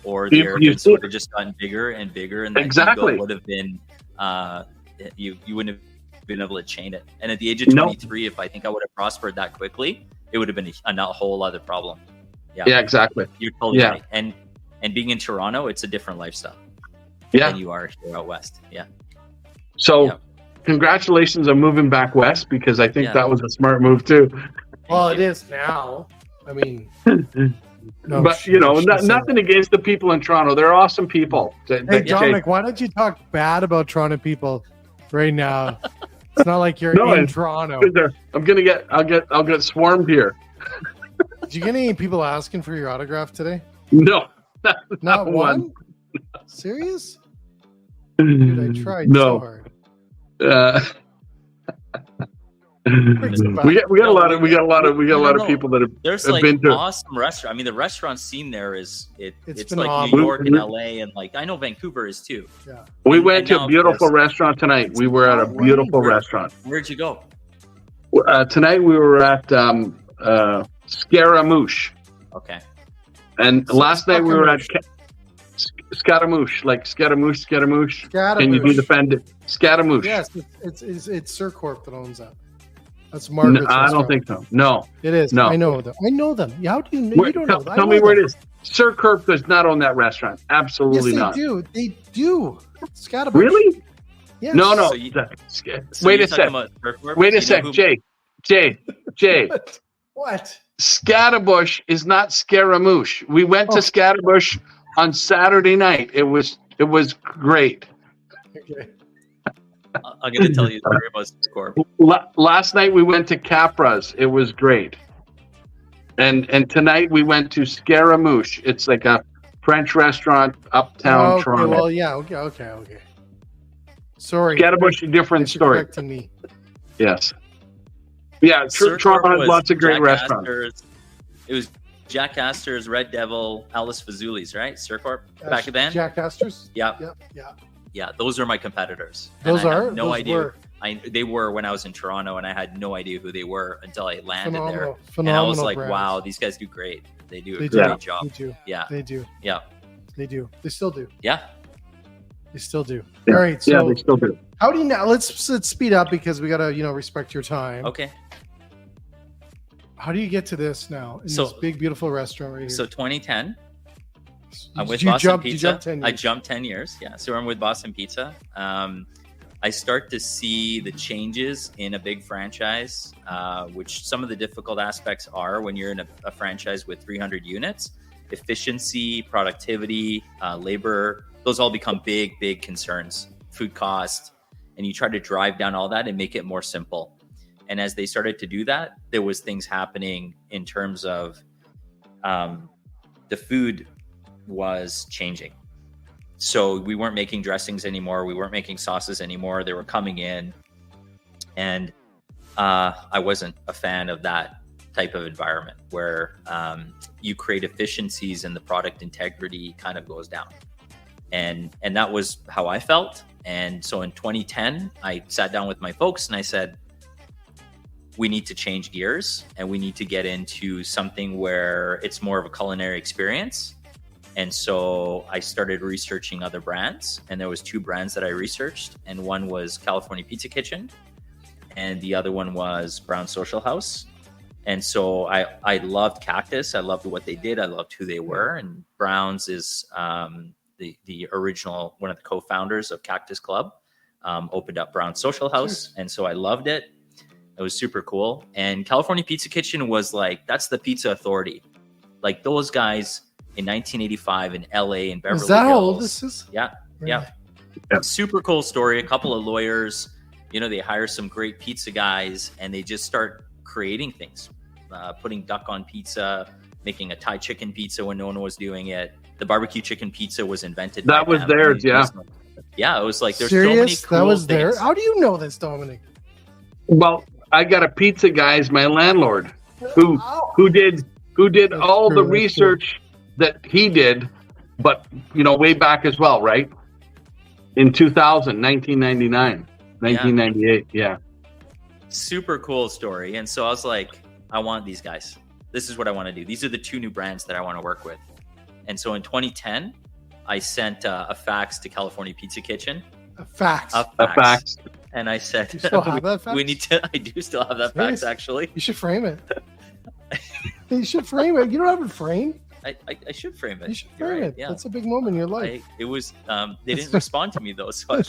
Or the arrogance would have just gotten bigger and bigger, and that ego would have been you wouldn't have been able to chain it. And at the age of 23, if I think I would have prospered that quickly, it would have been a whole other problem. Yeah, exactly. You're totally right. And being in Toronto, it's a different lifestyle. Yeah, than you are here out west. Yeah. So, congratulations on moving back west, because I think that was a smart move too. Well, it is now. I mean, nothing against the people in Toronto. They're awesome people. Hey, Domenic, why don't you talk bad about Toronto people right now? It's not like you're in Toronto. I'll get swarmed here. Did you get any people asking for your autograph today? No, not one. Serious? Dude, I tried so hard. We got a lot of people that have been to awesome restaurant. I mean, the restaurant scene there it's like New York and LA, and like I know Vancouver is too. Yeah. We went to a beautiful restaurant tonight. We were at a beautiful restaurant. Where'd you go? Tonight we were at Scaramouche. Okay. And last night we were at Scaramouche, like Scaramouche. Can you defend it? Scaramouche. Yes, it's Sir Corp that owns that. That's Margaret's I don't think so. No. It is. No. I know them. How do you know? You don't know that. Tell me where it is. Sir Corp does not own that restaurant. Absolutely not. They do. Scaramouche. Really? Yes. No. So Wait a sec. Wait a sec. Jay. What? Scaramouche is not Scaramouche. We went to Scaramouche on Saturday night. It was great. Okay. I'm going to tell you a story about Corp. Last night we went to Capra's. It was great. And tonight we went to Scaramouche. It's like a French restaurant uptown Toronto. Well, yeah. Okay. Sorry. Scaramouche, a different story. To me. Yes. Yeah, Toronto has lots of great restaurants. It was Jack Astor's, Red Devil, Alice Fazouli's, right? Sir Corp back then? Jack Astor's? Yeah. Yeah, those are my competitors. Those I are? had no those idea. Were. They were when I was in Toronto, and I had no idea who they were until I landed there. Phenomenal and I was like, brands. wow, these guys do great. They do a great job. They do. Yeah. They do. Yeah. They do. They still do. Yeah. They still do. Yeah. All right. Yeah, So they still do. how do you now? Let's speed up because we gotta respect your time. Okay. How do you get to this now in this big beautiful restaurant right here? So 2010. I'm with You Boston jumped- you Pizza. jumped 10 I years. jumped 10 years. Yeah. So I'm with Boston Pizza. I start to see the changes in a big franchise, which some of the difficult aspects are when you're in a franchise with 300 units. Efficiency, productivity, labor, those all become big concerns. Food cost, and you try to drive down all that and make it more simple. And as they started to do that, there was things happening in terms of the food was changing. So we weren't making dressings anymore. We weren't making sauces anymore. They were coming in. And I wasn't a fan of that type of environment where you create efficiencies and the product integrity kind of goes down. And that was how I felt. And so in 2010, I sat down with my folks and I said, we need to change gears and we need to get into something where it's more of a culinary experience. And so I started researching other brands, and there was 2 brands that I researched, and one was California Pizza Kitchen and the other one was Brown Social House. And so I loved Cactus. I loved what they did. I loved who they were. And Brown's is the original, one of the co-founders of Cactus Club, opened up Brown Social House. And so I loved it. It was super cool. And California Pizza Kitchen was like, that's the pizza authority. Like those guys in 1985 in LA and Beverly Hills. Is that how old this is? Yeah. Really? Yeah. Super cool story. A couple of lawyers, they hire some great pizza guys and they just start creating things, putting duck on pizza, making a Thai chicken pizza when no one was doing it. The barbecue chicken pizza was invented. That was theirs, yeah. Yeah, it was like there's Serious? so many cool that was things. there. How do you know this, Domenic? Well, I got a pizza guy as my landlord who did all the research that he did, but way back as well, right? In 2000, 1999, 1998, yeah. Super cool story. And so I was like, I want these guys. This is what I want to do. These are the 2 new brands that I want to work with. And so in 2010, I sent a fax to California Pizza Kitchen. A fax. A fax. And I said, You still have that fax? we need to. I do still have that fax, actually. You should frame it. You should frame it. You don't have it framed. I should frame it. You should You're frame right, it. yeah. That's a big moment in your life. It was. They didn't respond to me though, so I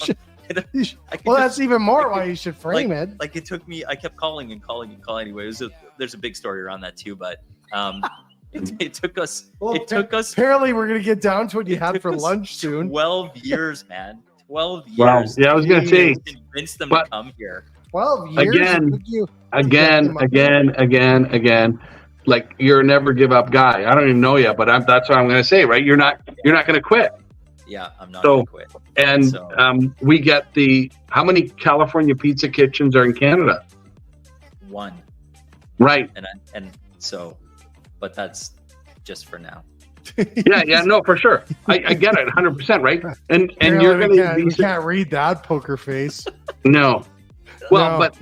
well, that's even more why you should frame it. Like it took me. I kept calling and calling and calling. Anyway, there's a big story around that too, but it took us. Well, it took us. Apparently, we're gonna get down to what you had for lunch soon. 12 years, man. 12 years. Wow. Yeah, I was gonna say. Convince them to come here. 12 years. Again. Like you're a never give up guy. I don't even know you, but that's what I'm going to say, right? You're not going to quit. Yeah, I'm not going to quit. And we get how many California Pizza Kitchens are in Canada? 1. Right. But that's just for now. yeah, no, for sure. I get it, 100%, right? And you're going to. You can't read that poker face. No. Well, but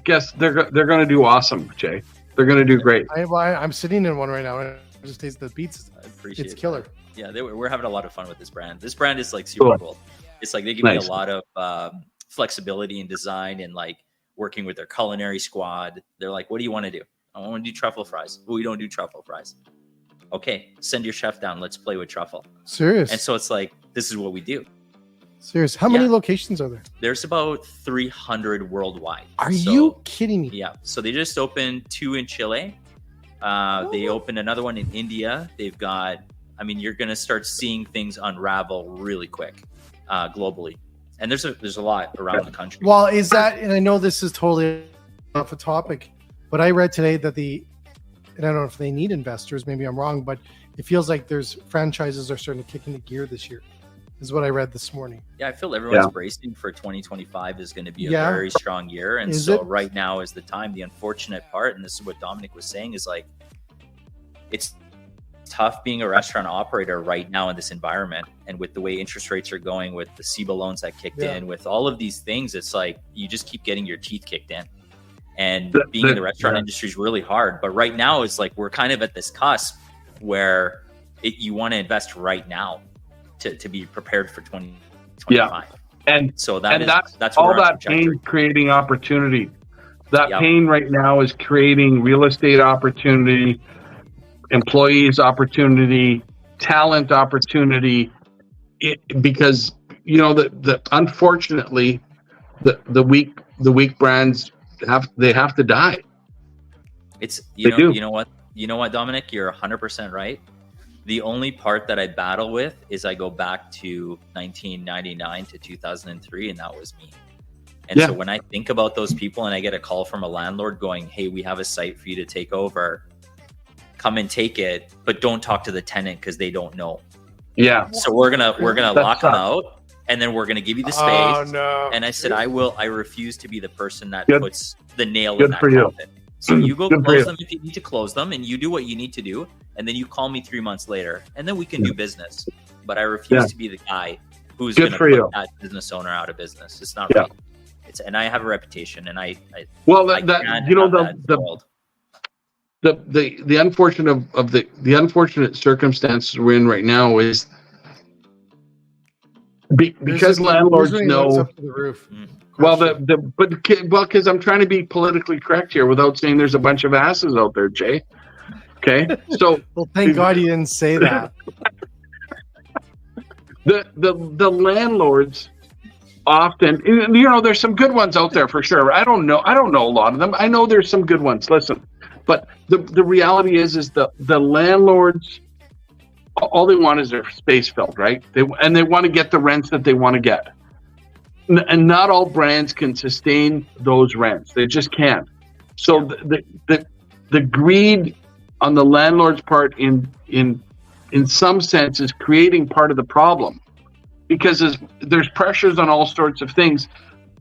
guess they're going to do awesome, Jay. They're going to do great. I'm sitting in one right now, and I just taste the pizza. I appreciate it's killer. Yeah, we're having a lot of fun with this brand. This brand is like super cool. It's like they give me a lot of flexibility in design and like working with their culinary squad. They're like, what do you want to do? I want to do truffle fries. Well, we don't do truffle fries. Okay, send your chef down. Let's play with truffle. Serious. And so it's like, this is what we do. Serious. How many locations are there? There's about 300 worldwide. Are you kidding me? Yeah. So they just opened 2 in Chile. They opened another one in India. They've got, you're going to start seeing things unravel really quick globally. And there's a lot around the country. Well, is that, and I know this is totally off a topic, but I read today that and I don't know if they need investors, maybe I'm wrong, but it feels like there's franchises are starting to kick into gear this year. Is what I read this morning. Yeah, I feel everyone's bracing for 2025 is going to be a very strong year. And right now is the time. The unfortunate part, and this is what Domenic was saying, is like, it's tough being a restaurant operator right now in this environment. And with the way interest rates are going, with the SIBA loans that kicked in, with all of these things, it's like you just keep getting your teeth kicked in. And being in the restaurant industry is really hard. But right now it's like we're kind of at this cusp where you want to invest right now to be prepared for 2025. 25. And so that's all where our that pain creating opportunity. That Yep. pain right now is creating real estate opportunity, employees opportunity, talent opportunity. Because the unfortunately the weak brands have to die. It's you know what, Domenic, you're 100% right. The only part that I battle with is I go back to 1999 to 2003, and that was me. And so when I think about those people and I get a call from a landlord going, hey, we have a site for you to take over, come and take it, but don't talk to the tenant because they don't know. Yeah. So we're gonna lock them out, and then we're gonna give you the space. Oh, no. And I said, I refuse to be the person that puts the nail in that for you. coffin. So you go close them if you need to close them, and you do what you need to do, and then you call me 3 months later, and then we can do business. But I refuse to be the guy who's going to put that business owner out of business. It's not right. And I have a reputation, and the unfortunate circumstances we're in right now is because landlords know. Up to the roof. Because I'm trying to be politically correct here without saying there's a bunch of asses out there, Jay. Okay, so well, thank God you didn't say that. the landlords often, there's some good ones out there for sure. I don't know a lot of them. I know there's some good ones. Listen, but the reality is the landlords, all they want is their space filled, right? They want to get the rents that they want to get. And not all brands can sustain those rents. They just can't. So the greed on the landlord's part in some sense is creating part of the problem, because there's pressures on all sorts of things.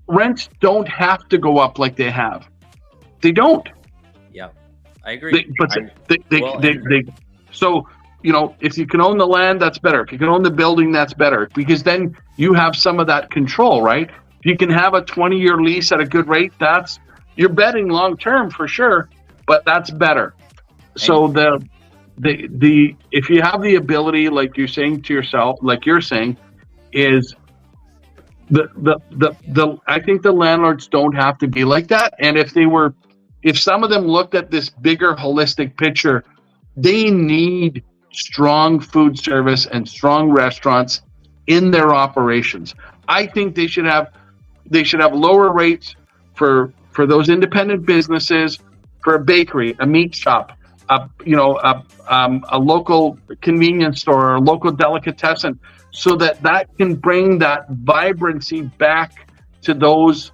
Rents don't have to go up like they have. They don't. Yeah, I agree. So if you can own the land, that's better. If you can own the building, that's better, because then you have some of that control, right? If you can have a 20-year lease at a good rate, you're betting long term for sure, but that's better. So if you have the ability, like you're saying to yourself, like you're saying, is I think the landlords don't have to be like that. And if some of them looked at this bigger holistic picture, they need strong food service and strong restaurants in their operations. I think they should have lower rates for those independent businesses, for a bakery, a meat shop, a local convenience store, or a local delicatessen, so that can bring that vibrancy back to those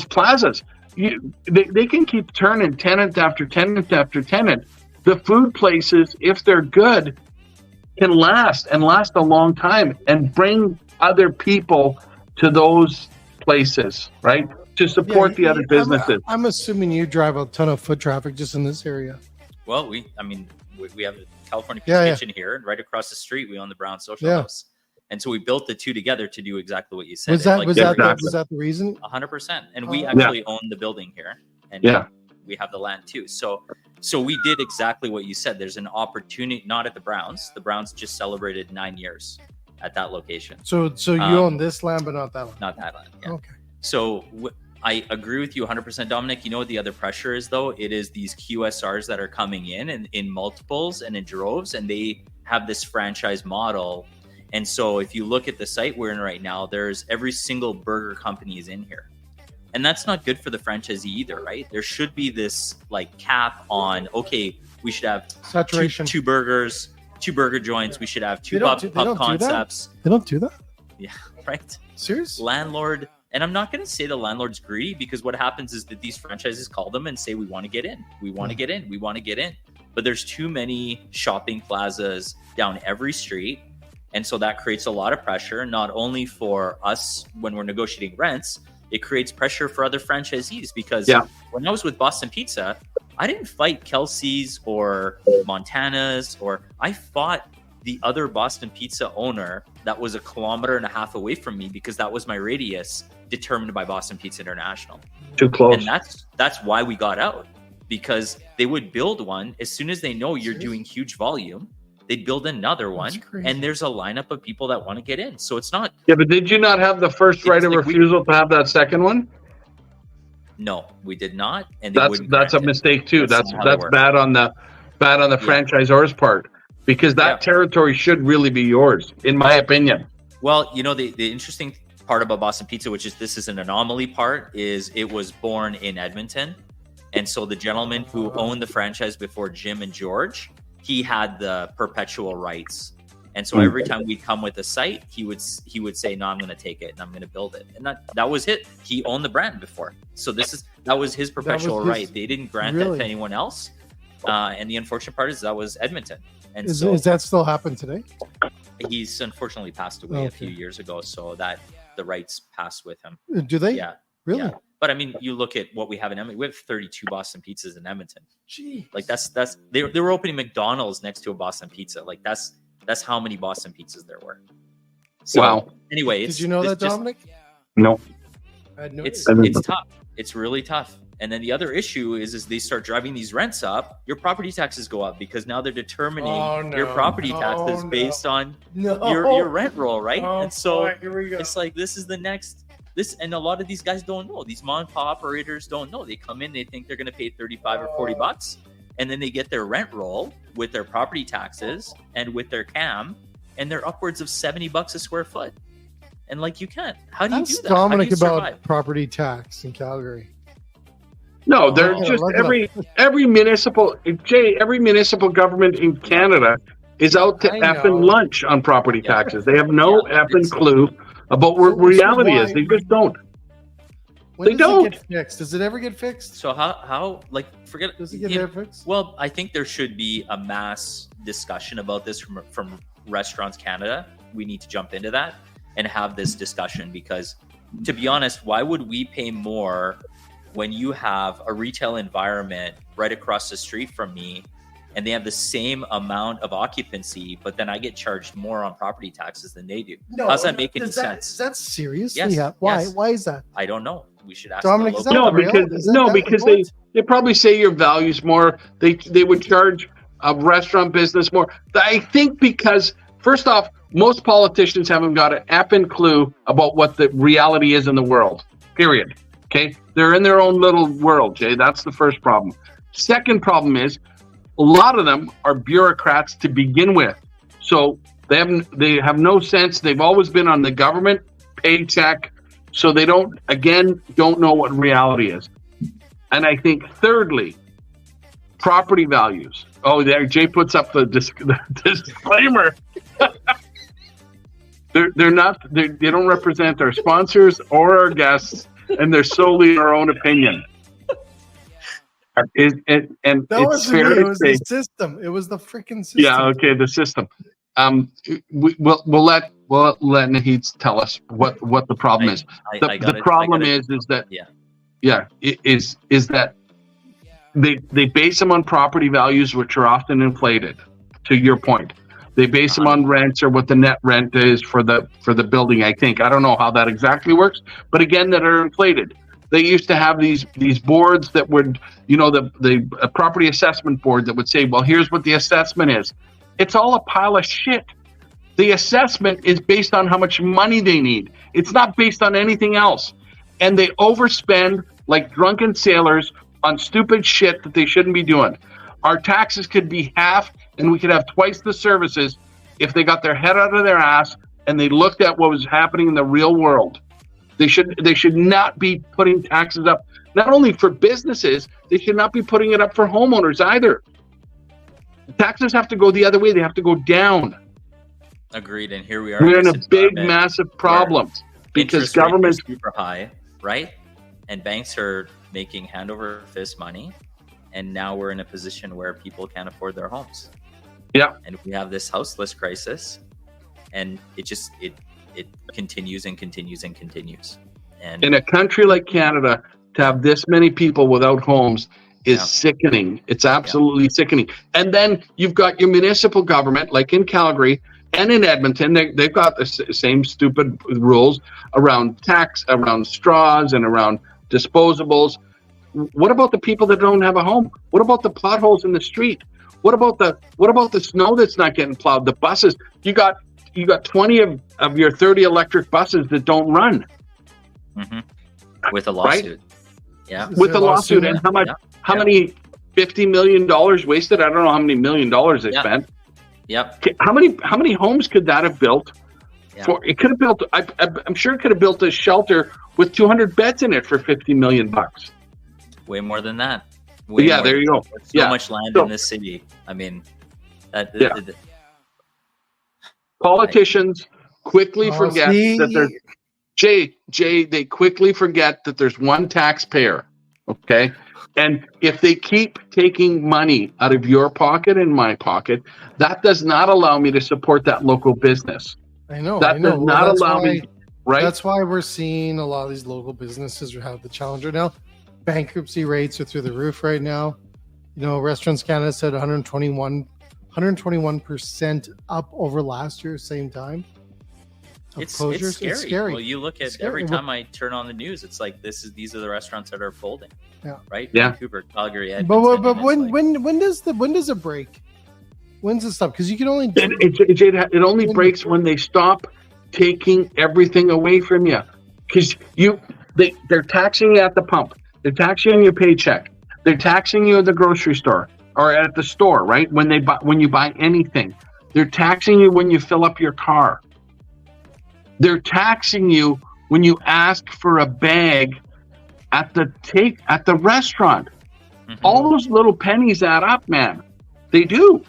plazas. They can keep turning tenant after tenant after tenant. The food places, if they're good, can last a long time and bring other people to those places, right? To support the other businesses. I'm assuming you drive a ton of foot traffic just in this area. Well, we have the California Kitchen here, and right across the street we own the Brown Social House. And so we built the two together to do exactly what you said. Was that the reason? 100%. And we actually own the building here, and we have the land too. So we did exactly what you said. There's an opportunity, not at the Browns. The Browns just celebrated 9 years at that location. So you own this land, but not that land. Not that land. Yeah. Okay. So I agree with you 100%, Domenic. You know what the other pressure is, though? It is these QSRs that are coming in multiples and in droves, and they have this franchise model. And so if you look at the site we're in right now, there's every single burger company is in here. And that's not good for the franchisee either, right? There should be this cap on, okay, we should have saturation, two burgers, 2 burger joints. We should have 2 pub concepts. They don't do that? Yeah, right? Serious? Landlord. And I'm not going to say the landlord's greedy, because what happens is that these franchises call them and say, we want to get in. We want to get in. We want to get in. But there's too many shopping plazas down every street. And so that creates a lot of pressure, not only for us when we're negotiating rents, it creates pressure for other franchisees, because when I was with Boston Pizza, I didn't fight Kelsey's or Montana's, or I fought the other Boston Pizza owner that was 1.5 kilometers away from me, because that was my radius determined by Boston Pizza International. Too close. And that's why we got out, because they would build one as soon as they know you're doing huge volume. they'd build another one, crazy. and there's a lineup of people that want to get in. So it's not. Yeah, but did you not have the first right of refusal to have that second one? No, we did not, and they wouldn't that's a grant it. mistake too. That's not how they work. bad on the franchisor's part, because that territory should really be yours, in my opinion. Well, you know, the interesting part about Boston Pizza, which is this is an anomaly part, is it was born in Edmonton. And so the gentleman who owned the franchise before Jim and George, he had the perpetual rights. And so every time we'd come with a site, he would say, no, I'm going to take it and I'm going to build it. And that was it. He owned the brand before. So that was his perpetual right. They didn't grant that to anyone else. And the unfortunate part is that was Edmonton. And is that still happen today? He's unfortunately passed away a few years ago. So that the rights passed with him. Do they? Yeah. Really? Yeah. But I mean, you look at what we have in Edmonton. We have 32 Boston Pizzas in Edmonton. Gee, like they were opening McDonald's next to a Boston Pizza. Like that's how many Boston Pizzas there were. So, wow. Anyway, did you know that, Domenic? No. I had no it's tough. It's really tough. And then the other issue is they start driving these rents up. Your property taxes go up because now they're determining your property taxes based on your rent roll, right? And so it's like this is the next. And a lot of these guys don't know. These mom and pop operators don't know. They come in, they think they're going to pay $35 or $40, and then they get their rent roll with their property taxes and with their CAM, and they're upwards of $70 a square foot. And like, you can't. How do you do that? Domenic about property tax in Calgary. No, they're just every municipal government in Canada is out to effing lunch on property taxes. They have no effing clue about what reality is. They just don't. When does it get fixed? Does it ever get fixed? So how like forget? Does it get fixed? Well, I think there should be a mass discussion about this from Restaurants Canada. We need to jump into that and have this discussion because, to be honest, why would we pay more when you have a retail environment right across the street from me? And they have the same amount of occupancy, but then I get charged more on property taxes than they do. No, how's that make any sense? Is that serious? Yes. Why? Yes. Why is that? I don't know. We should ask. Domenic, because they probably say your value's more. They would charge a restaurant business more. I think because first off, most politicians haven't got an effing clue about what the reality is in the world. Period. Okay, they're in their own little world. Jay, that's the first problem. Second problem is, a lot of them are bureaucrats to begin with. So they have no sense. They've always been on the government paycheck. So they don't know what reality is. And I think thirdly, property values. Oh, there Jay puts up the disclaimer. They don't represent our sponsors or our guests, and they're solely our own opinion. It was the system. It was the freaking system. Yeah, okay, the system. We'll let Naheed tell us what the problem is. The problem is that they base them on property values, which are often inflated. To your point, they base them on rents or what the net rent is for the building. I don't know how that exactly works, but again, that are inflated. They used to have these boards that would, the property assessment board that would say, well, here's what the assessment is. It's all a pile of shit. The assessment is based on how much money they need. It's not based on anything else. And they overspend like drunken sailors on stupid shit that they shouldn't be doing. Our taxes could be half and we could have twice the services if they got their head out of their ass and they looked at what was happening in the real world. They should not be putting taxes up, not only for businesses, they should not be putting it up for homeowners either. Taxes have to go the other way. They have to go down. Agreed. And here we are. We're in a big, massive problem because government's super high, right? And banks are making hand over fist money. And now we're in a position where people can't afford their homes. Yeah. And we have this houseless crisis, and it continues and continues and continues. And in a country like Canada, to have this many people without homes is sickening. It's absolutely sickening. And then you've got your municipal government, like in Calgary and in Edmonton, they've got the same stupid rules around tax, around straws, and around disposables. What about the people that don't have a home? What about the potholes in the street? What about the snow that's not getting plowed? The buses, you got 20 of your 30 electric buses that don't run. Mm-hmm. With a lawsuit. Right? Yeah. With a lawsuit, and how many $50 million wasted? I don't know how many $1 million they spent. Yep. How many homes could that have built? For it could have built. I'm sure it could have built a shelter with 200 beds in it for $50 million. Way more than that. There you go. There's so much land in this city. I mean, politicians quickly forget that there's Jay. They quickly forget that there's one taxpayer. Okay. And if they keep taking money out of your pocket and my pocket, that does not allow me to support that local business. I know. That does not allow me, right? That's why we're seeing a lot of these local businesses have the challenge right now. Bankruptcy rates are through the roof right now. You know, Restaurants Canada said 121% up over last year, same time. It's scary. Well, you look at every time I turn on the news, it's like these are the restaurants that are folding. Yeah. Right. Yeah. Vancouver, Calgary, Edmonton. But when does it break? When's it stop? Because you can only it only breaks when they stop taking everything away from you. Because they're taxing you at the pump. They're taxing you on your paycheck. They're taxing you at the grocery store or at the store, right? When you buy anything, they're taxing you when you fill up your car. They're taxing you when you ask for a bag at the restaurant. Mm-hmm. All those little pennies add up, man. They do.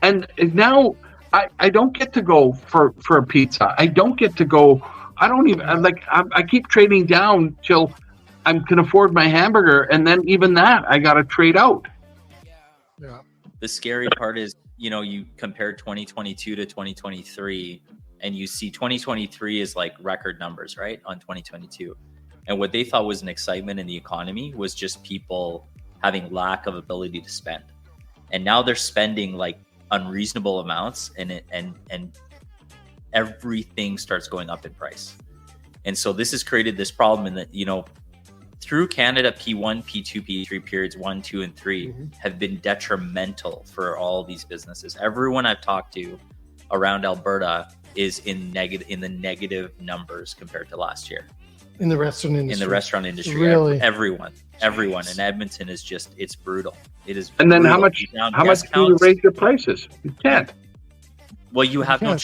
And now I don't get to go for a pizza. I don't get to go. I don't even I keep trading down till I can afford my hamburger, and then even that I got to trade out. Yeah. The scary part is, you compare 2022 to 2023, and you see 2023 is like record numbers, right, on 2022. And what they thought was an excitement in the economy was just people having lack of ability to spend. And now they're spending like unreasonable amounts, and everything starts going up in price. And so this has created this problem in that, through Canada, P1, P2, P3 periods 1, 2, and 3 have been detrimental for all these businesses. Everyone I've talked to around Alberta is in the negative numbers compared to last year. In the restaurant industry. Really? Everyone. In Edmonton is just, it's brutal. It is. And then brutal. how much can you raise your prices? You can't. Well, you have no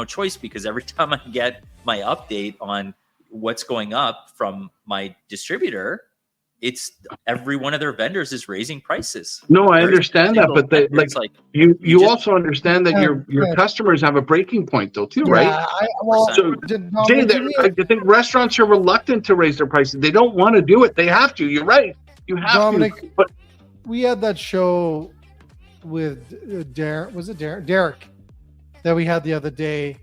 choice, because every time I get my update on what's going up from my distributor, it's every one of their vendors is raising prices. No, I understand that, but you also understand that your customers have a breaking point though too, right? Jay, I think restaurants are reluctant to raise their prices. They don't want to do it. They have to. You're right. You have Domenic, to. But we had that show with Derek that we had the other day,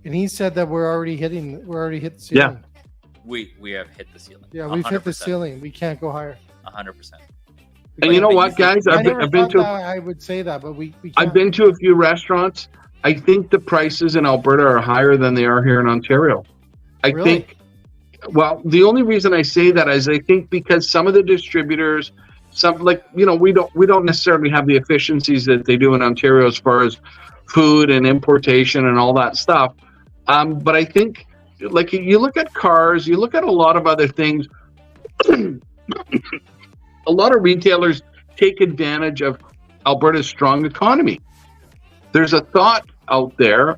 and he said that we're already hit the ceiling. Yeah. We have hit the ceiling. Yeah, we've 100%. Hit the ceiling. We can't go higher. 100%. And you know what, guys? I've been to. I would say that, but we can't. I've been to a few restaurants. I think the prices in Alberta are higher than they are here in Ontario. I think. Well, the only reason I say that is I think because some of the distributors, we don't necessarily have the efficiencies that they do in Ontario as far as food and importation and all that stuff. But I think. Like you look at cars, you look at a lot of other things. A lot of retailers take advantage of Alberta's strong economy. There's a thought out there,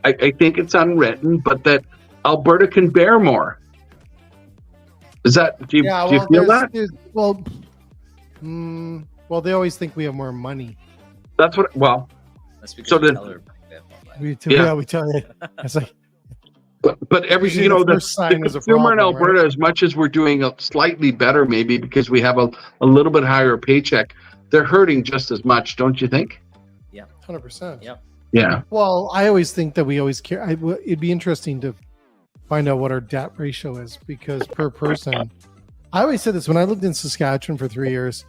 I think it's unwritten, but that Alberta can bear more. Is that? Do you feel that? Well, they always think we have more money. That's what. Well, that's because we tell you. It's like. But the consumer in Alberta, right? As much as we're doing slightly better, maybe because we have a little bit higher paycheck, they're hurting just as much, don't you think? Yeah, 100%. Yeah. Well, I always think that we always care. It'd be interesting to find out what our debt ratio is, because per person, I always said this when I lived in Saskatchewan for 3 years.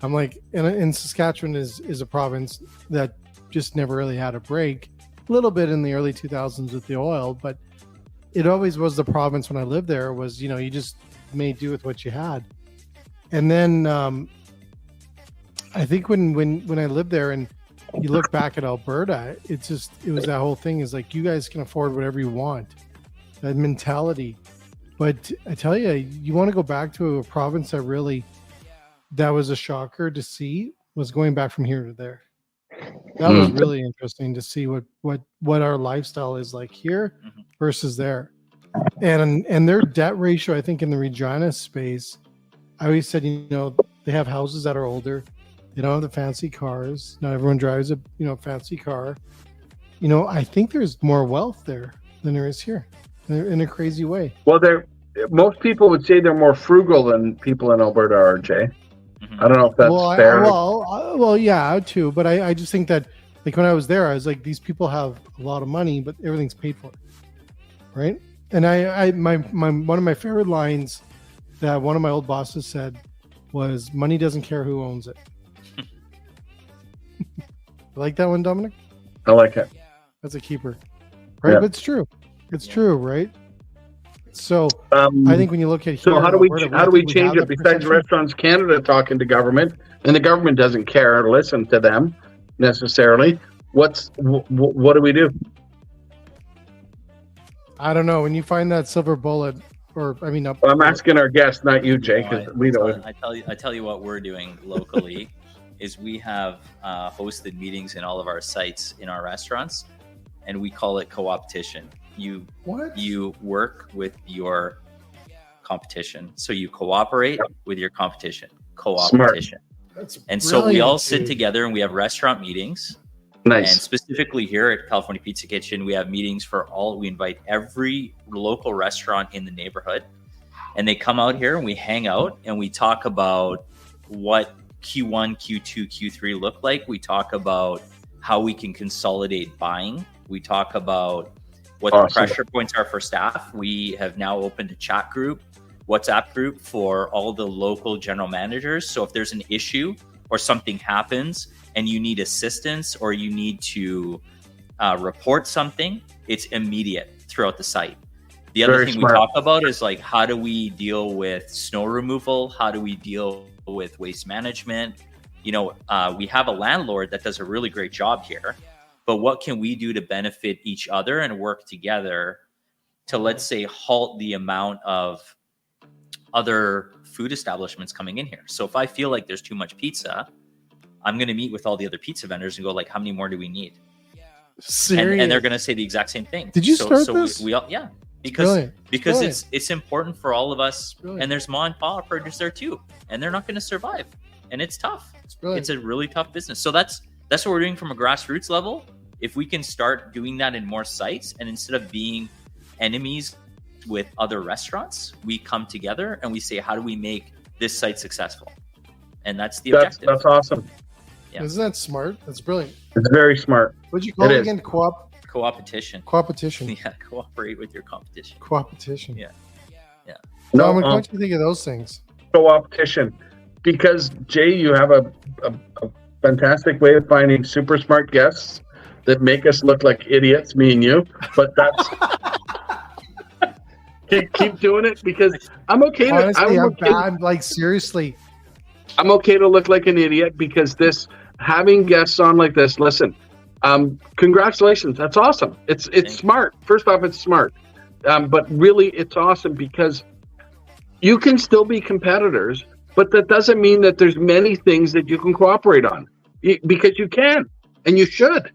I'm like, and Saskatchewan is a province that just never really had a break. A little bit in the early 2000s with the oil, but it always was the province when I lived there was, you just made do with what you had. And then I think when I lived there and you look back at Alberta, it was that whole thing is like, you guys can afford whatever you want, that mentality. But I tell you, you want to go back to a province that was a shocker to see, was going back from here to there. That was really interesting to see what our lifestyle is like here versus there. And their debt ratio, I think in the Regina space, I always said, they have houses that are older. They don't have the fancy cars. Not everyone drives a fancy car. I think there's more wealth there than there is here, in a crazy way. Well, most people would say they're more frugal than people in Alberta are, Jay. I don't know if that's fair. Well, yeah, too. But I just think that, like, when I was there, I was like, these people have a lot of money, but everything's paid for, right? And one of my favorite lines that one of my old bosses said was, "Money doesn't care who owns it." You like that one, Dominic? I like it. That's a keeper, right? Yeah. But it's true. It's true, right? So I think when you look at how do we change it besides Restaurants Canada talking to government, and the government doesn't care or listen to them necessarily? What do we do? I don't know. When you find that silver bullet, I'm asking our guests, not you, Jay, because we don't. I tell you what we're doing locally is we have hosted meetings in all of our sites in our restaurants, and we call it co-opetition. You work with your competition, so you cooperate with your competition. Co-opetition. And so we all sit together and we have restaurant meetings. Nice. And specifically here at California Pizza Kitchen, we have meetings we invite every local restaurant in the neighborhood, and they come out here and we hang out and we talk about what Q1, Q2, Q3 look like. We talk about how we can consolidate buying. We talk about what the pressure points are for staff. We have now opened a chat group, WhatsApp group for all the local general managers. So if there's an issue or something happens and you need assistance or you need to report something, it's immediate throughout the site. The other thing we talk about is, like, how do we deal with snow removal? How do we deal with waste management? We have a landlord that does a really great job here, but what can we do to benefit each other and work together to, let's say, halt the amount of other food establishments coming in here? So if I feel like there's too much pizza, I'm going to meet with all the other pizza vendors and go, like, how many more do we need? And they're going to say the exact same thing. Did you start this? We all, yeah. Because it's important for all of us, and there's mom and pop operators there too, and they're not going to survive, and it's tough. It's a really tough business. So that's what we're doing from a grassroots level. If we can start doing that in more sites, and instead of being enemies with other restaurants, we come together and we say, how do we make this site successful? And that's the objective. That's awesome. Yeah. Isn't that smart? That's brilliant. It's very smart. What'd you call it again? Co-opetition. Co-opetition. Yeah, cooperate with your competition. Co-opetition. Yeah. Dominic, what do you think of those things? Co-opetition. Because, Jay, you have a fantastic way of finding super smart guests that make us look like idiots, me and you. But that's... keep doing it, because I'm okay to... Honestly, seriously. I'm okay to look like an idiot, because having guests on like this, listen... congratulations. That's awesome. It's smart. First off, it's smart. But really, it's awesome because you can still be competitors, but that doesn't mean that there's many things that you can cooperate on, because you can and you should.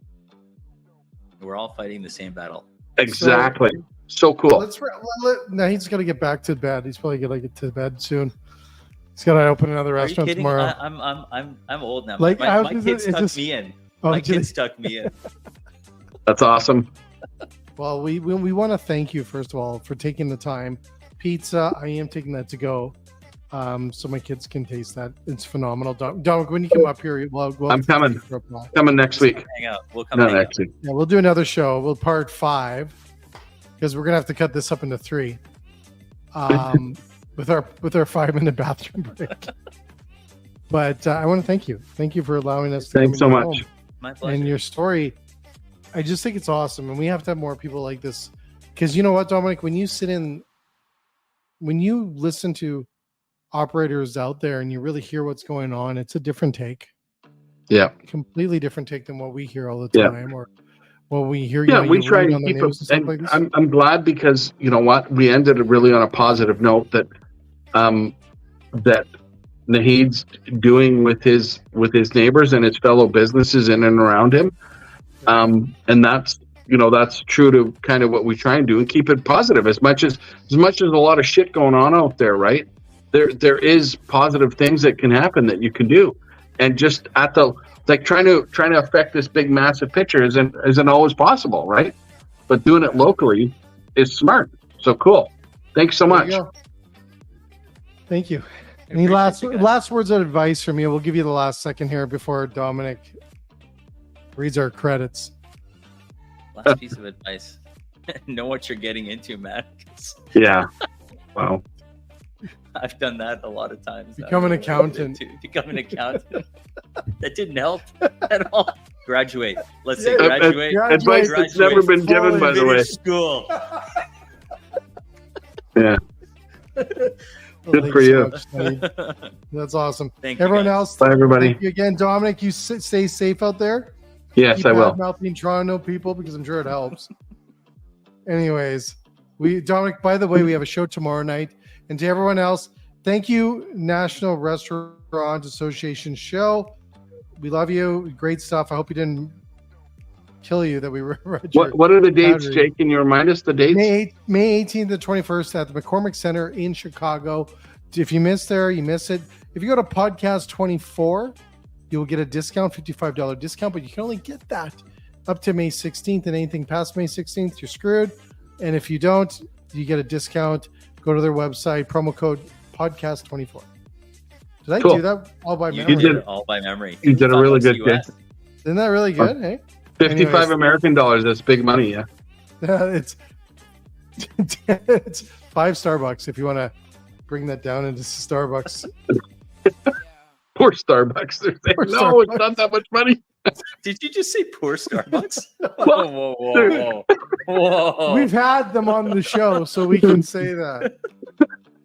We're all fighting the same battle. Exactly. So cool. Now he's got to get back to bed. He's probably going to get to bed soon. He's got to open another restaurant tomorrow. I'm old now. Like, my kids tucked me in. My kids stuck me in. That's awesome. Well, we want to thank you, first of all, for taking the time. Pizza, I am taking that to go, so my kids can taste that. It's phenomenal. Dominic, when you come up here, I'm coming. Coming next week. Hang out. We'll come next week. Yeah, we'll do another show. We'll part 5, because we're gonna have to cut this up into 3. With our 5-minute bathroom break. But I want to thank you. Thank you for allowing us to Thanks so much. Home. My pleasure. And your story, I just think it's awesome. And we have to have more people like this. Because you know what, Dominic, when you listen to operators out there and you really hear what's going on, it's a different take. Yeah. completely different take than what we hear all the Yeah. time, or what we hear. Yeah, we you try read and on the keep news and stuff it. like this. I'm glad because you know what, we ended really on a positive note that that Naheed's doing with his neighbors and his fellow businesses in and around him, and that's true to kind of what we try and do and keep it positive as much as a lot of shit going on out there, right? There is positive things that can happen that you can do, and just at the trying to affect this big massive picture isn't always possible, right? But doing it locally is smart. So cool. Thanks so much. Thank you. Any last words of advice from you? We'll give you the last second here before Domenic reads our credits. Last piece of advice: know what you're getting into, man. Yeah. Wow. I've done that a lot of times. Become an accountant. Become an accountant. That didn't help at all. Graduate. Let's say graduate. Advice that's never been given, by the way. School. Yeah. Good for you. That's awesome. Thank you, Everyone guys. else, Bye, everybody. thank you again. Domenic, you stay safe out there. Yes, Keep I will. mouthing Toronto people because I'm sure it helps. Anyways, Domenic, by the way, we have a show tomorrow night. And to everyone else, thank you, National Restaurant Association show. We love you. Great stuff. I hope you didn't kill you that we read What are the dates, Jake? Can you remind us the dates? May 18th to 21st at the McCormick Center in Chicago. If you miss there, you miss it. If you go to podcast 24, you'll get a discount, $55 discount, but you can only get that up to May 16th, and anything past May 16th, you're screwed. And if you don't, you get a discount. Go to their website, promo code podcast 24. Did I do that all by memory? You did it all by memory. You did a really good thing. Isn't that really good? Hey, 55 Anyways. American dollars. That's big money. Yeah. it's 5 Starbucks if you want to bring that down into Starbucks. Poor Starbucks. They're saying, no, it's not that much money. Did you just say poor Starbucks? Whoa. We've had them on the show, so we can say that.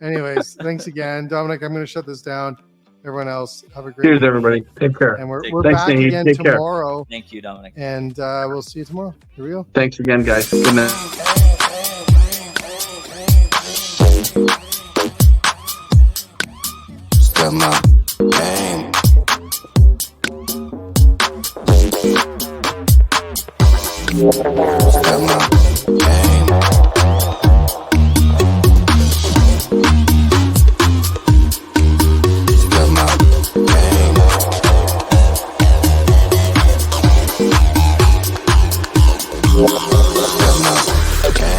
Anyways, thanks again, Domenic. I'm going to shut this down. Everyone else, have a great Cheers, day. everybody. Take care. And we're Thanks, back Naheed. again Take care. tomorrow. Thank you, Domenic. And we'll see you tomorrow. Here we go. Thanks again, guys. Good night. Step my game. Step my